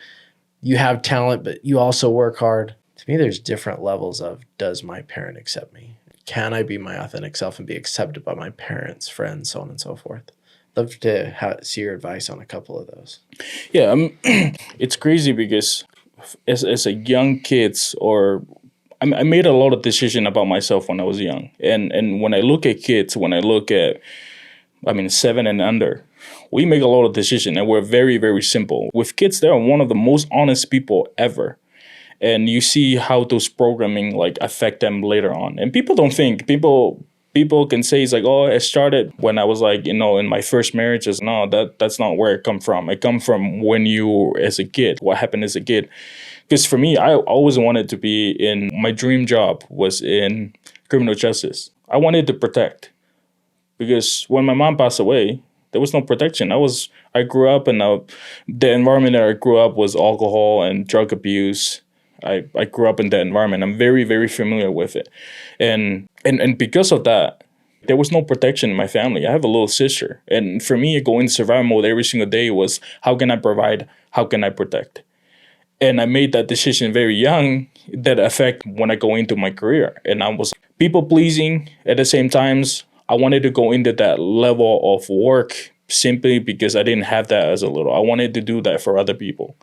S1: You have talent, but you also work hard. To me, there's different levels of, does my parent accept me? Can I be my authentic self and be accepted by my parents, friends, so on and so forth? Love to see your advice on a couple of those.
S2: Yeah, it's crazy because as a young kids, or I made a lot of decisions about myself when I was young. And when I look at kids, 7 and under, we make a lot of decisions and we're very, very simple. With kids, they're one of the most honest people ever. And you see how those programming affect them later on. And people don't think, people can say it's it started when I was in my first marriage. No, that's not where it come from. It come from when you as a kid, what happened as a kid. Because for me, I always wanted to be my dream job was in criminal justice. I wanted to protect. Because when my mom passed away, there was no protection. I grew up and the environment that I grew up was alcohol and drug abuse. I grew up in that environment. I'm very, very familiar with it. And because of that, there was no protection in my family. I have a little sister. And for me, going to survival mode every single day was, how can I provide? How can I protect? And I made that decision very young that affect when I go into my career. And I was people pleasing at the same times. I wanted to go into that level of work simply because I didn't have that as a little. I wanted to do that for other people.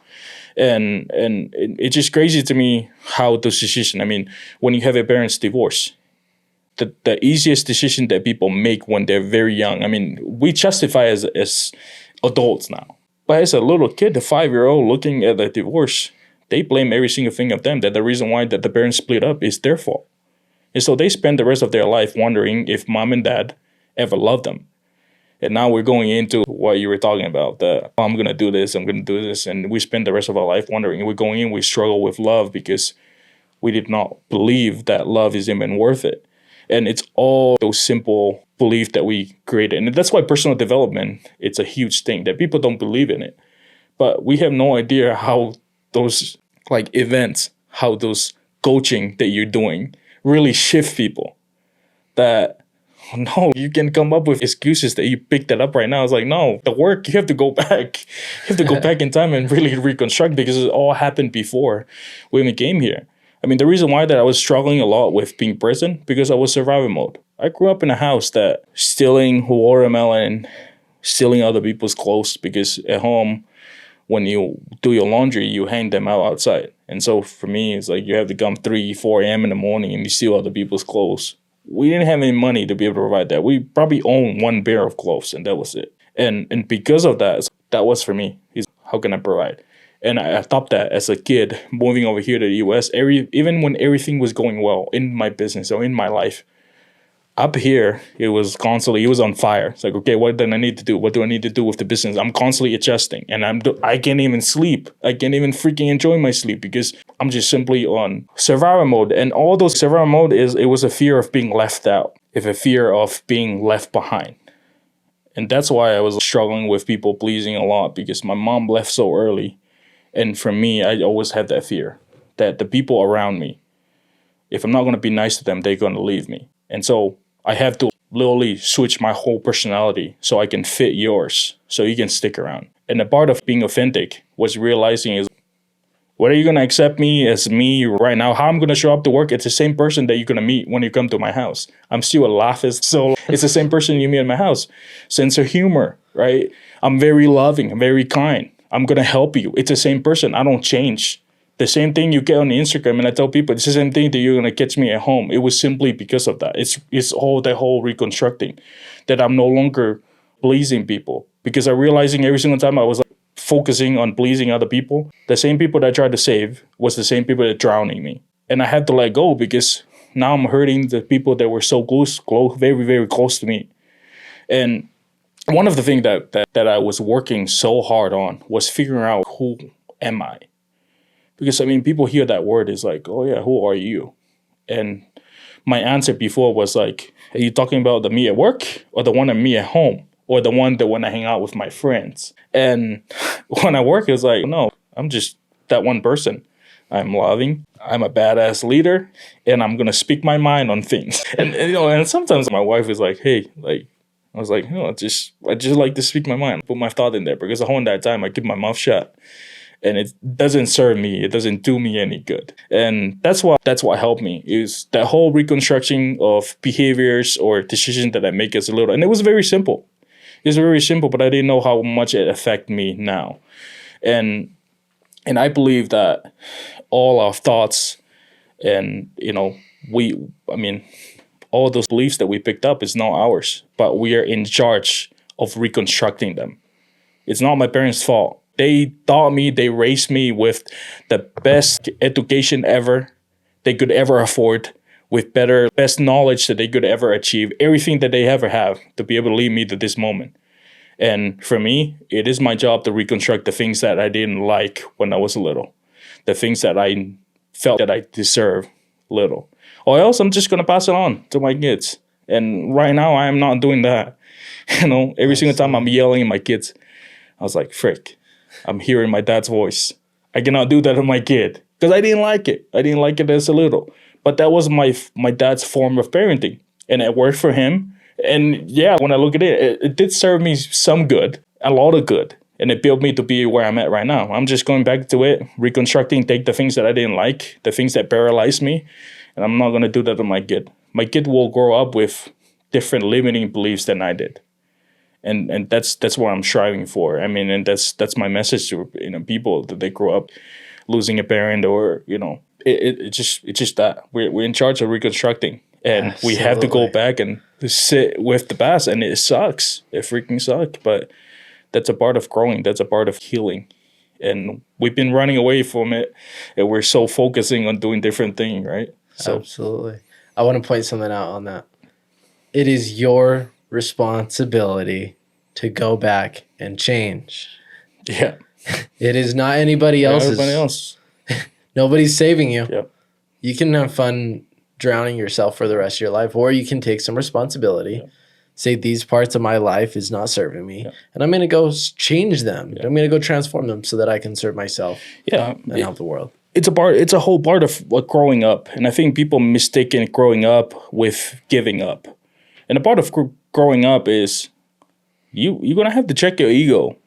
S2: And it's just crazy to me how those decisions, when you have a parent's divorce, the easiest decision that people make when they're very young, we justify as adults now. But as a little kid, the 5-year-old looking at the divorce, they blame every single thing of them, that the reason why that the parents split up is their fault. And so they spend the rest of their life wondering if mom and dad ever loved them. And now we're going into what you were talking about, I'm going to do this, I'm going to do this. And we spend the rest of our life wondering. We're going in, we struggle with love because we did not believe that love is even worth it. And it's all those simple beliefs that we created. And that's why personal development, it's a huge thing that people don't believe in it. But we have no idea how those events, how those coaching that you're doing really shift people. That no, you can come up with excuses that you picked that up right now. It's no, the work, you have to go back. You have to go back in time and really reconstruct because it all happened before we even came here. The reason why that I was struggling a lot with being present because I was survival mode. I grew up in a house that stealing watermelon, stealing other people's clothes because at home, when you do your laundry, you hang them out outside. And so for me, it's you have to come 3, 4 a.m. in the morning and you steal other people's clothes. We didn't have any money to be able to provide that. We probably owned one pair of clothes and that was it. And because of that, that was for me. How can I provide? And I thought that as a kid, moving over here to the U.S., even when everything was going well in my business or in my life, up here, it was on fire. It's okay, what do I need to do? What do I need to do with the business? I'm constantly adjusting and I can't even sleep. I can't even freaking enjoy my sleep because I'm just simply on survival mode. And all those survival mode it was a fear of being left out, a fear of being left behind. And that's why I was struggling with people pleasing a lot because my mom left so early. And for me, I always had that fear that the people around me, if I'm not going to be nice to them, they're going to leave me. And so I have to literally switch my whole personality so I can fit yours, so you can stick around. And the part of being authentic was realizing is, whether you're going to accept me as me right now, how I'm going to show up to work, it's the same person that you're going to meet when you come to my house. I'm still a laugher, so it's the same person you meet in my house. Sense of humor, right? I'm very loving, I'm very kind. I'm going to help you. It's the same person. I don't change. The same thing you get on Instagram, and I tell people, it's the same thing that you're going to catch me at home. It was simply because of that. It's all the whole reconstructing, that I'm no longer pleasing people. Because I'm realizing every single time I was focusing on pleasing other people, the same people that I tried to save was the same people that drowning me. And I had to let go because now I'm hurting the people that were so close, very, very close to me. And one of the things that I was working so hard on was figuring out, who am I? Because, people hear that word is oh yeah, who are you? And my answer before was are you talking about the me at work or the one of me at home or the one that when I hang out with my friends? And when I work, it's no, I'm just that one person. I'm loving, I'm a badass leader, and I'm going to speak my mind on things. And sometimes my wife is like, hey, like, I was like, I just like to speak my mind, put my thought in there, because the whole entire time I keep my mouth shut. And it doesn't serve me. It doesn't do me any good. And that's what helped me, is that whole reconstruction of behaviors or decisions that I make as a little. And it was very simple. It was very simple, but I didn't know how much it affected me now. And I believe that all our thoughts and, all those beliefs that we picked up is not ours, but we are in charge of reconstructing them. It's not my parents' fault. They taught me, they raised me with the best education ever they could ever afford, with best knowledge that they could ever achieve, everything that they ever have to be able to lead me to this moment. And for me, it is my job to reconstruct the things that I didn't like when I was little, the things that I felt that I deserve little, or else I'm just going to pass it on to my kids. And right now I am not doing that. Every single time I'm yelling at my kids, I was like, frick. I'm hearing my dad's voice. I cannot do that to my kid because I didn't like it. I didn't like it as a little. But that was my dad's form of parenting, and it worked for him. And yeah, when I look at it, it did serve me some good, a lot of good. And it built me to be where I'm at right now. I'm just going back to it, reconstructing, take the things that I didn't like, the things that paralyzed me, and I'm not going to do that to my kid. My kid will grow up with different limiting beliefs than I did. And that's what I'm striving for. I mean, and that's my message to people, that they grow up losing a parent, or it's just that we're in charge of reconstructing, and we have to go back and sit with the past, and it sucks. It freaking sucks, but that's a part of growing. That's a part of healing, and we've been running away from it, and we're so focusing on doing different things, right? So
S1: absolutely, I want to point something out on that. It is your responsibility to go back and change.
S2: Yeah.
S1: It is not anybody else's.
S2: Everybody else.
S1: Nobody's saving you.
S2: Yep.
S1: You can have fun drowning yourself for the rest of your life, or you can take some responsibility. Yep. Say, these parts of my life is not serving me, and I'm going to go change them. I'm going to go transform them so that I can serve myself and help the world.
S2: It's a whole part of growing up. And I think people mistaken growing up with giving up. And a part of growing up is you're going to have to check your ego.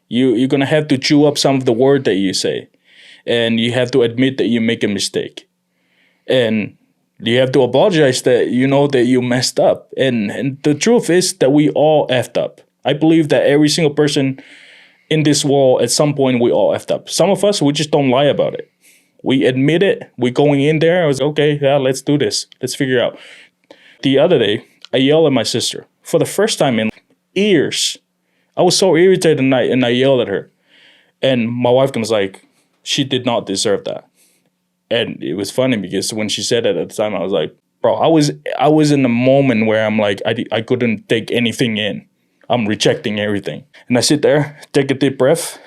S2: You're going to have to chew up some of the word that you say. And you have to admit that you make a mistake. And you have to apologize that that you messed up. And the truth is that we all effed up. I believe that every single person in this world, at some point, we all effed up. Some of us, we just don't lie about it. We admit it. We're going in there. I was okay, yeah, let's do this. Let's figure it out. The other day, I yelled at my sister for the first time in years. I was so irritated, and I yelled at her. And my wife was like, she did not deserve that. And it was funny because when she said it at the time, I was like, bro, I was in a moment where I'm like, I couldn't take anything in. I'm rejecting everything. And I sit there, take a deep breath.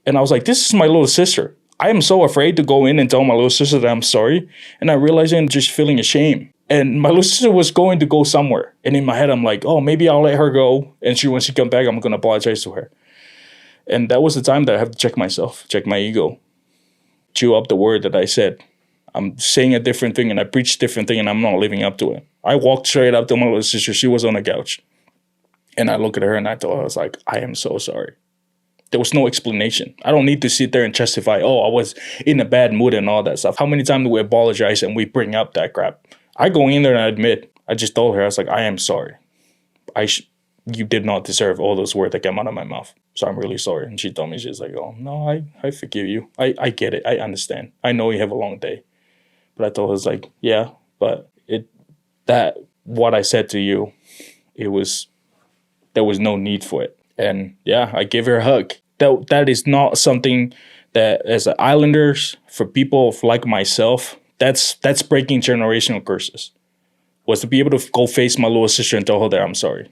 S2: And I was like, this is my little sister. I am so afraid to go in and tell my little sister that I'm sorry. And I realized I'm just feeling ashamed. And my little sister was going to go somewhere. And in my head, I'm like, oh, maybe I'll let her go. And when she come back, I'm going to apologize to her. And that was the time that I have to check myself, check my ego, chew up the word that I said. I'm saying a different thing, and I preach a different thing, and I'm not living up to it. I walked straight up to my little sister. She was on the couch. And I look at her, and I told her, I was like, I am so sorry. There was no explanation. I don't need to sit there and justify, oh, I was in a bad mood and all that stuff. How many times do we apologize and we bring up that crap? I go in there and I admit, I just told her, I was like, I am sorry. You did not deserve all those words that came out of my mouth. So I'm really sorry. And she told me, she's like, oh, no, I forgive you. I get it. I understand. I know you have a long day. But I told her, I was like, yeah, but what I said to you, there was no need for it. And yeah, I gave her a hug. That is not something that, as Islanders, for people like myself, that's breaking generational curses. Was to be able to go face my little sister and tell her that I'm sorry.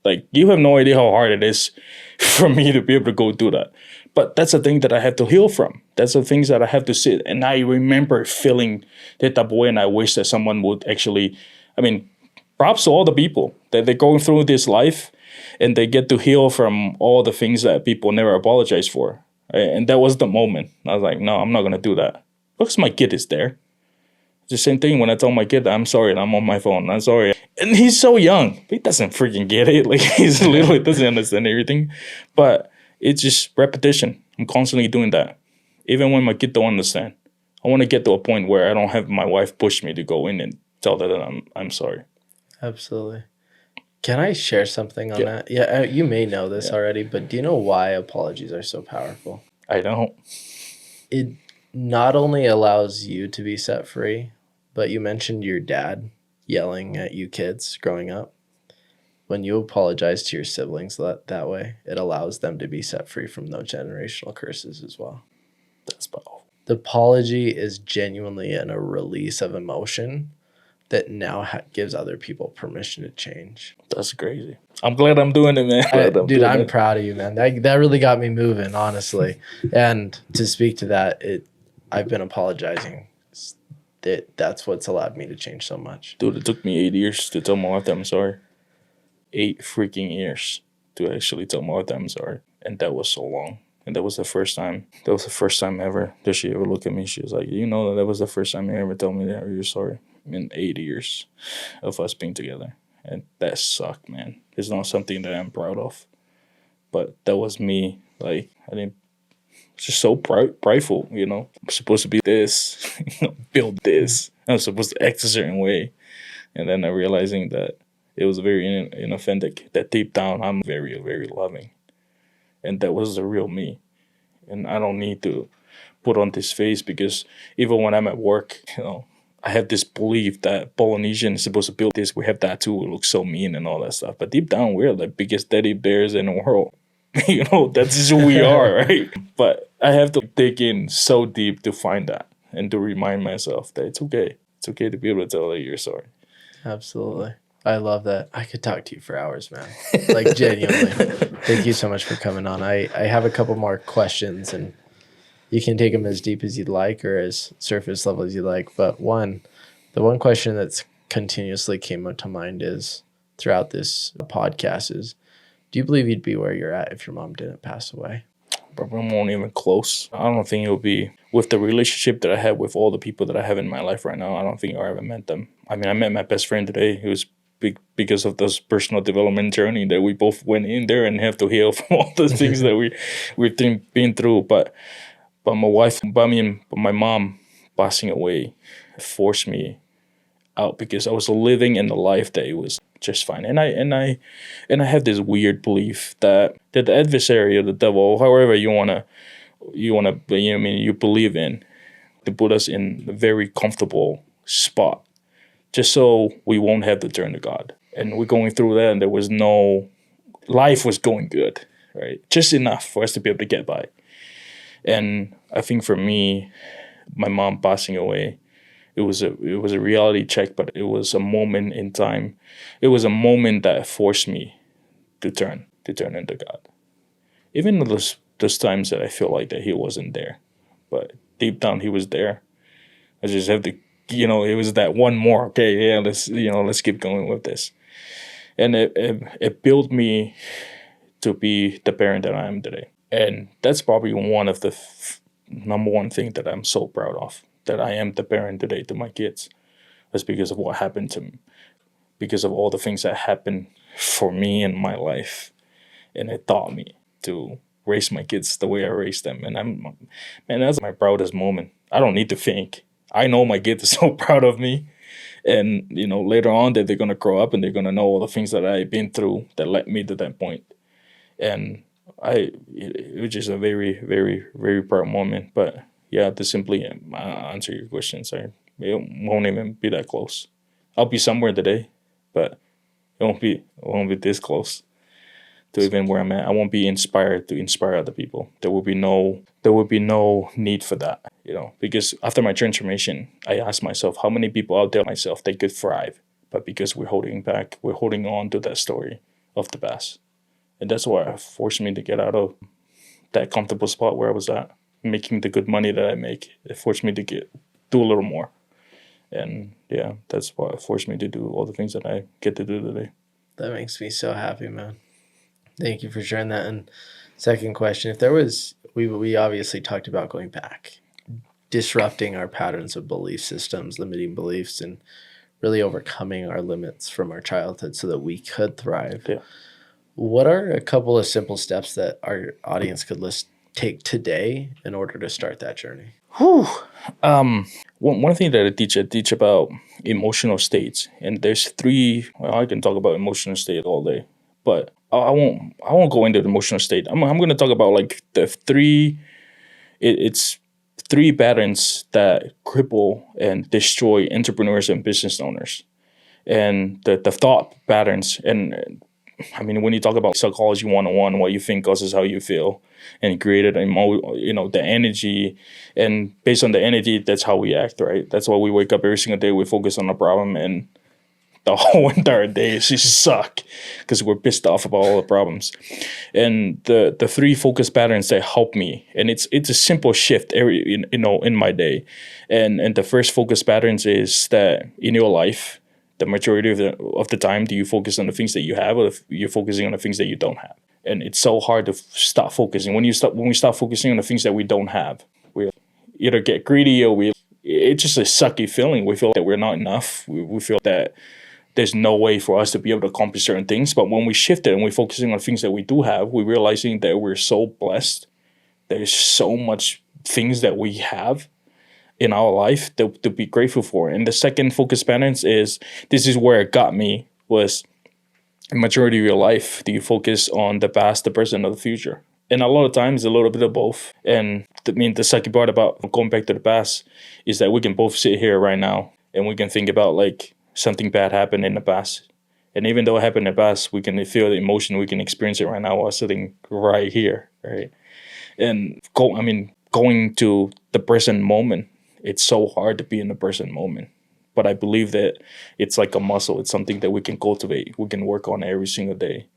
S2: Like, you have no idea how hard it is for me to be able to go do that. But that's the thing that I have to heal from. That's the things that I have to sit. And I remember feeling that type of way, and I wish that someone would actually, props to all the people that they're going through this life and they get to heal from all the things that people never apologize for. Right? And that was the moment. I was like, no, I'm not going to do that. Because my kid is there. It's the same thing when I tell my kid, I'm sorry, and I'm on my phone. I'm sorry. And he's so young. He doesn't freaking get it. Like, he's literally doesn't understand everything. But it's just repetition. I'm constantly doing that. Even when my kid don't understand. I want to get to a point where I don't have my wife push me to go in and tell her that I'm sorry.
S1: Absolutely. Can I share something on that? Yeah, you may know this already, but do you know why apologies are so powerful?
S2: I don't.
S1: It not only allows you to be set free, but you mentioned your dad yelling at you kids growing up. When you apologize to your siblings that way, it allows them to be set free from those generational curses as well.
S2: That's powerful.
S1: The apology is genuinely a release of emotion that now gives other people permission to change.
S2: That's crazy. I'm glad I'm doing it, man.
S1: I'm proud of you, man. That really got me moving, honestly. And to speak to that, I've been apologizing. That's what's allowed me to change so much.
S2: Dude, it took me 8 years to tell my wife that I'm sorry. 8 freaking years to actually tell my wife that I'm sorry. And that was so long. And that was the first time. That was the first time ever that she ever looked at me. She was like, you know, that was the first time you ever told me that you're sorry. In 8 years of us being together. And that sucked, man. It's not something that I'm proud of. But that was me. Like, I didn't. It's just so prideful, you know. I'm supposed to be this, build this. I'm supposed to act a certain way. And then I'm realizing that it was very inauthentic. That deep down, I'm very, very loving. And that was the real me. And I don't need to put on this face because even when I'm at work, you know, I have this belief that Polynesian is supposed to build this. We have that too. We look so mean and all that stuff. But deep down, we're the biggest teddy bears in the world. You know, that's just who we are, right? But I have to dig in so deep to find that and to remind myself that it's okay. It's okay to be able to tell that you're sorry.
S1: Absolutely. I love that. I could talk to you for hours, man. Like, genuinely. Thank you so much for coming on. I have a couple more questions, and you can take them as deep as you'd like or as surface level as you'd like. But the one question that's continuously came up to mind is throughout this podcast is, do you believe you'd be where you're at if your mom didn't pass away?
S2: Probably won't even close. I don't think it would be with the relationship that I have with all the people that I have in my life right now. I don't think I ever met them. I mean, I met my best friend today. It was big because of this personal development journey that we both went in there and have to heal from all the things that we've been through. But my wife, my mom passing away forced me out because I was living in the life that it was just fine. And I have this weird belief that the adversary or the devil, however you believe in, to put us in a very comfortable spot, just so we won't have to turn to God. And we're going through that, and life was going good, right? Just enough for us to be able to get by. And I think for me, my mom passing away, it was a reality check, but it was a moment in time. It was a moment that forced me to turn into God. Even those times that I feel like that he wasn't there, but deep down he was there. I just have to, it was that one more. Okay, yeah, let's keep going with this, and it built me to be the parent that I am today. And that's probably one of the number one thing that I'm so proud of, that I am the parent today to my kids. That's because of what happened to me, because of all the things that happened for me in my life. And it taught me to raise my kids the way I raised them. And that's my proudest moment. I don't need to think. I know my kids are so proud of me. And, later on that they're going to grow up and they're going to know all the things that I've been through that led me to that point. And it was just a very, very, very proud moment. But yeah, to simply answer your questions, it won't even be that close. I'll be somewhere today, but it won't be this close to even where I'm at. I won't be inspired to inspire other people. There will be no need for that, because after my transformation, I asked myself, how many people out there myself they could thrive, but because we're holding on to that story of the past. And that's why it forced me to get out of that comfortable spot where I was at, making the good money that I make. It forced me to do a little more. And yeah, that's why it forced me to do all the things that I get to do today.
S1: That makes me so happy, man. Thank you for sharing that. And second question, if there was we obviously talked about going back, disrupting our patterns of belief systems, limiting beliefs, and really overcoming our limits from our childhood so that we could thrive.
S2: Yeah.
S1: What are a couple of simple steps that our audience could take today in order to start that journey?
S2: Whew. One thing that I teach about emotional states, and there's three. Well, I can talk about emotional state all day, but I won't go into the emotional state. I'm going to talk about like the three. It's three patterns that cripple and destroy entrepreneurs and business owners, and the thought patterns. And I mean, when you talk about psychology 101, what you think causes how you feel, and created the energy, and based on the energy, that's how we act, right? That's why we wake up every single day, we focus on the problem, and the whole entire day is just suck because we're pissed off about all the problems. And the three focus patterns that help me, and it's a simple shift in my day. And the first focus patterns is that in your life, the majority of the time, do you focus on the things that you have, or if you're focusing on the things that you don't have? And it's so hard to stop focusing. When we stop focusing on the things that we don't have, we either get greedy, or it's just a sucky feeling. We feel that we're not enough. We feel that there's no way for us to be able to accomplish certain things. But when we shift it and we're focusing on things that we do have, we're realizing that we're so blessed. There's so much things that we have in our life to be grateful for. And the second focus patterns is, this is where it got me, was majority of your life, do you focus on the past, the present, or the future? And a lot of times, a little bit of both. And the second part about going back to the past is that we can both sit here right now and we can think about like something bad happened in the past. And even though it happened in the past, we can feel the emotion, we can experience it right now while sitting right here, right? And going to the present moment, it's so hard to be in the present moment. But I believe that it's like a muscle. It's something that we can cultivate. We can work on every single day.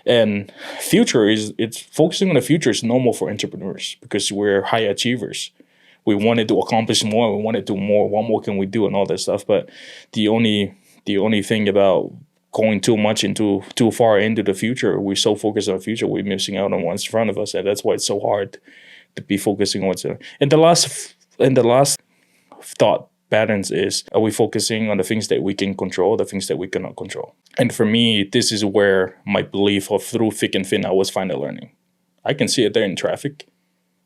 S2: And it's focusing on the future is normal for entrepreneurs because we're high achievers. We wanted to accomplish more. We want to do more. What more can we do, and all that stuff? But the only thing about going too far into the future, we're so focused on the future, we're missing out on what's in front of us, and that's why it's so hard to be focusing on what's in. And the last thought patterns is, are we focusing on the things that we can control, the things that we cannot control? And for me, this is where my belief of through thick and thin, I was finally learning. I can see it there in traffic,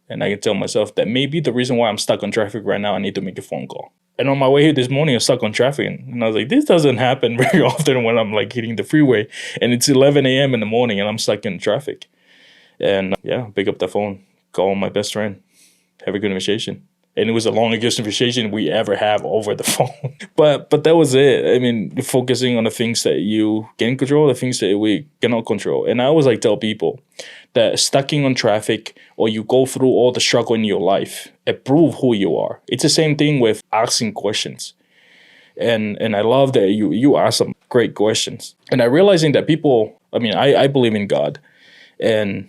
S2: and I can tell myself that maybe the reason why I'm stuck on traffic right now, I need to make a phone call. And on my way here this morning, I was stuck on traffic, and I was like, this doesn't happen very often when I'm like hitting the freeway, and it's 11 a.m. in the morning, and I'm stuck in traffic. And pick up the phone, call my best friend, have a good conversation. And it was the longest conversation we ever have over the phone. But that was it. I mean, focusing on the things that you can control, the things that we cannot control. And I always like tell people that stucking on traffic, or you go through all the struggle in your life, it proves who you are. It's the same thing with asking questions. And I love that you ask some great questions. And I realizing that people, I believe in God. And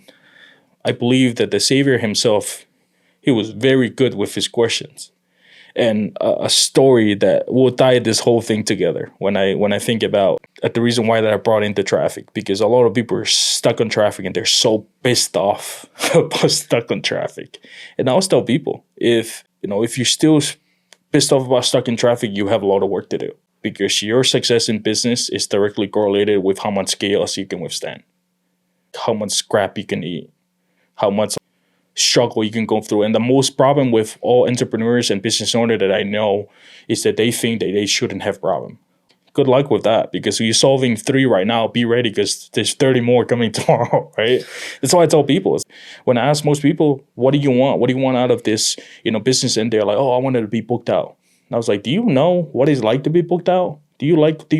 S2: I believe that the Savior himself, he was very good with his questions. And a story that will tie this whole thing together when I think about the reason why that I brought into traffic, because a lot of people are stuck on traffic and they're so pissed off about stuck on traffic. And I always tell people, if you're still pissed off about stuck in traffic, you have a lot of work to do, because your success in business is directly correlated with how much chaos you can withstand, how much scrap you can eat, how much struggle you can go through. And the most problem with all entrepreneurs and business owners that I know is that they think that they shouldn't have problem. Good luck with that, because you're solving 3 right now. Be ready, because there's 30 more coming tomorrow, right? That's why I tell people, when I ask most people, what do you want? What do you want out of this, business? And they're like, oh, I wanted to be booked out. And I was like, do you know what it's like to be booked out? Do you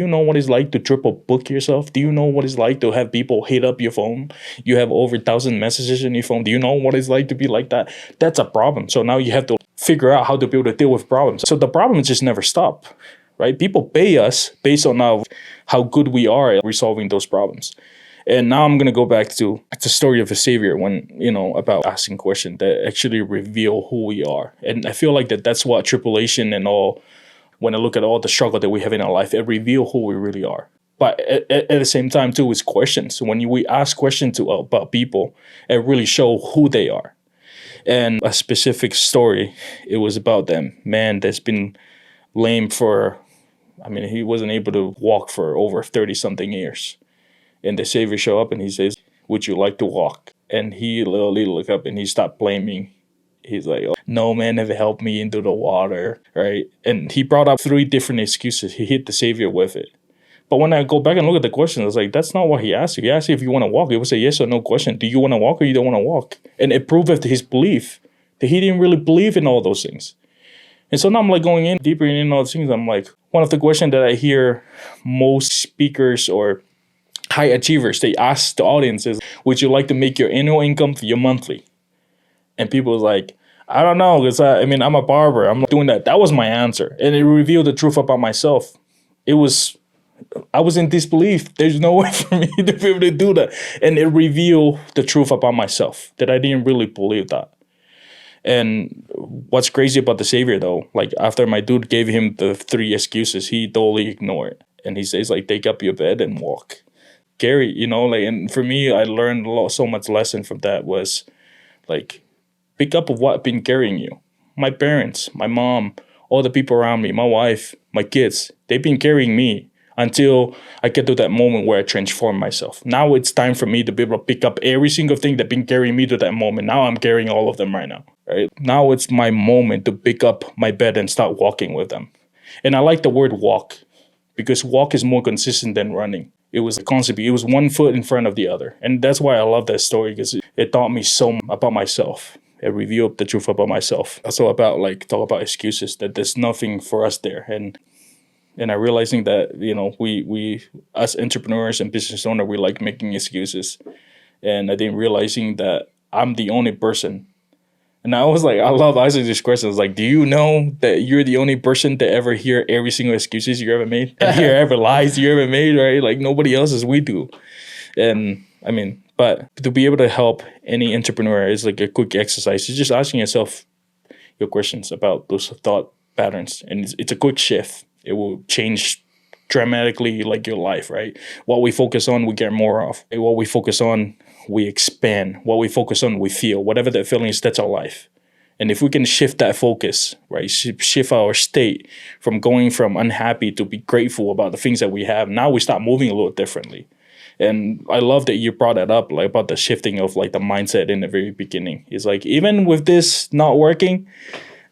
S2: know what it's like to triple book yourself? Do you know what it's like to have people hit up your phone? You have over 1,000 messages in your phone. Do you know what it's like to be like that? That's a problem. So now you have to figure out how to be able to deal with problems. So the problems just never stop, right? People pay us based on how good we are at resolving those problems. And now I'm going to go back to the story of the Savior, when, about asking questions that actually reveal who we are. And I feel like that's what tribulation and all, when I look at all the struggle that we have in our life, it reveals who we really are. But at the same time, too, it's questions. When we ask questions about people, it really shows who they are. And a specific story, it was about that man that's been lame for, he wasn't able to walk for over 30 something years. And the Savior show up and he says, would you like to walk? And he literally looked up and he stopped blaming. He's like, oh, no man never helped me into the water, right? And he brought up 3 different excuses. He hit the Savior with it. But when I go back and look at the question, I was like, that's not what he asked you. He asked you if you want to walk. It was a yes or no question. Do you want to walk or you don't want to walk? And it proved his belief that he didn't really believe in all those things. And so now I'm like going in deeper in all those things. I'm like, one of the questions that I hear most speakers or high achievers, they ask the audience is, would you like to make your annual income your monthly? And people was like, I don't know, because I'm a barber. I'm not doing that. That was my answer. And it revealed the truth about myself. I was in disbelief. There's no way for me to be able to do that. And it revealed the truth about myself, that I didn't really believe that. And what's crazy about the Savior, though, like after my dude gave him the 3 excuses, he totally ignored it. And he says, like, take up your bed and walk. Scary, and for me, I learned so much lesson from that was, like, pick up of what been carrying you. My parents, my mom, all the people around me, my wife, my kids, they've been carrying me until I get to that moment where I transform myself. Now it's time for me to be able to pick up every single thing that been carrying me to that moment. Now I'm carrying all of them right now. Right? Now it's my moment to pick up my bed and start walking with them. And I like the word walk because walk is more consistent than running. It was a concept. It was one foot in front of the other. And that's why I love that story because it taught me so much about myself. It revealed the truth about myself. Also about talk about excuses, that there's nothing for us there. And I realizing that, we as entrepreneurs and business owners, we like making excuses. And I didn't realizing that I'm the only person. And I was like, I love asking this question. I was like, do you know that you're the only person to ever hear every single excuses you ever made? And hear every lies you ever made, right? Like nobody else as we do. And but to be able to help any entrepreneur is like a quick exercise. It's just asking yourself your questions about those thought patterns. And it's a quick shift. It will change dramatically like your life, right? What we focus on, we get more of. What we focus on, we expand. What we focus on, we feel. Whatever that feeling is, that's our life. And if we can shift that focus, right, shift our state from going from unhappy to be grateful about the things that we have, now we start moving a little differently. And I love that you brought that up, like about the shifting of like the mindset in the very beginning. It's like, even with this not working,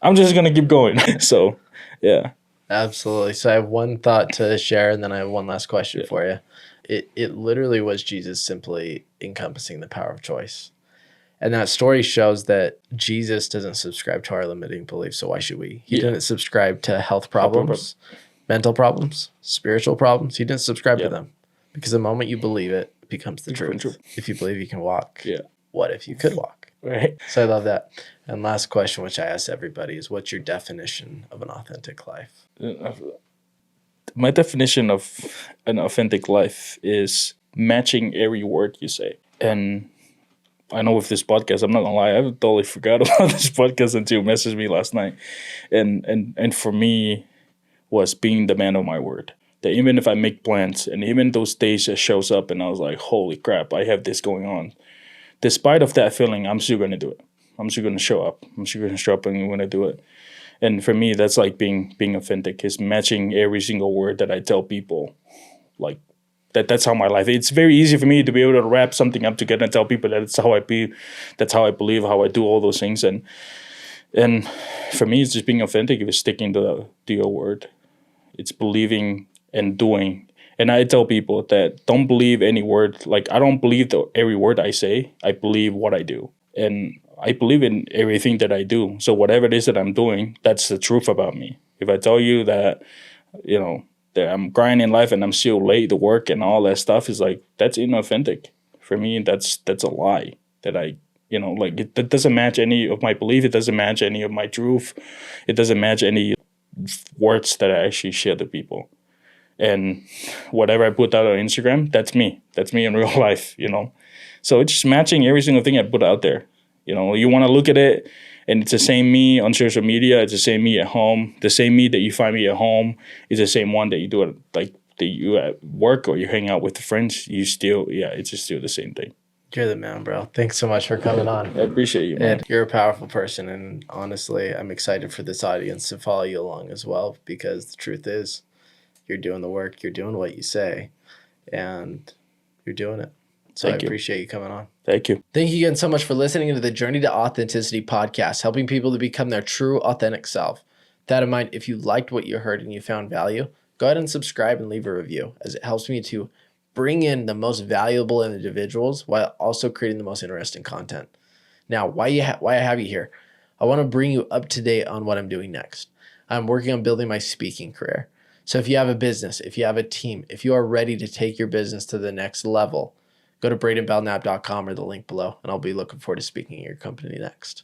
S2: I'm just going to keep going. So, yeah.
S1: Absolutely. So I have one thought to share, and then I have one last question for you. It literally was Jesus simply encompassing the power of choice. And that story shows that Jesus doesn't subscribe to our limiting beliefs, so why should we? He didn't subscribe to health problems, mental problems, spiritual problems. He didn't subscribe to them. Because the moment you believe it, it becomes the truth. If you believe you can walk, what if you could walk?
S2: Right.
S1: So I love that. And last question, which I ask everybody, is what's your definition of an authentic life?
S2: My definition of an authentic life is matching every word you say. And I know with this podcast, I'm not gonna lie, I totally forgot about this podcast until you messaged me last night. And for me was being the man of my word. That even if I make plans and even those days it shows up and I was like, holy crap, I have this going on. Despite of that feeling, I'm still gonna do it. I'm still gonna show up. I'm still gonna show up and I'm gonna do it. And for me, that's like being authentic, is matching every single word that I tell people. Like that's how my life. It's very easy for me to be able to wrap something up together and tell people that it's how I be, that's how I believe, how I do all those things. And for me, it's just being authentic. It's sticking to your word. It's believing and doing. And I tell people that don't believe any word. Like, I don't believe every word I say. I believe what I do. And I believe in everything that I do. So whatever it is that I'm doing, that's the truth about me. If I tell you that, that I'm grinding in life and I'm still late to work and all that stuff, is like, that's inauthentic. For me, that's a lie. That that doesn't match any of my belief. It doesn't match any of my truth. It doesn't match any words that I actually share to people. And whatever I put out on Instagram, that's me. That's me in real life, So it's just matching every single thing I put out there. You want to look at it, and it's the same me on social media. It's the same me at home. The same me that you find me at home is the same one that you do at, like, that you at work or you hang out with the friends. It's just still the same thing.
S1: You're the man, bro. Thanks so much for coming on.
S2: I appreciate you, man.
S1: And you're a powerful person. And honestly, I'm excited for this audience to follow you along as well, because the truth is, you're doing the work, you're doing what you say, and you're doing it. So
S2: Thank
S1: I
S2: you.
S1: appreciate you coming on.
S2: Thank you.
S1: Thank you again so much for listening to the Journey to Authenticity podcast, helping people to become their true, authentic self. With that in mind, if you liked what you heard and you found value, go ahead and subscribe and leave a review, as it helps me to bring in the most valuable individuals while also creating the most interesting content. Now, why I have you here? I want to bring you up to date on what I'm doing next. I'm working on building my speaking career. So if you have a business, if you have a team, if you are ready to take your business to the next level, go to braidenbelnap.com or the link below, and I'll be looking forward to speaking at your company next.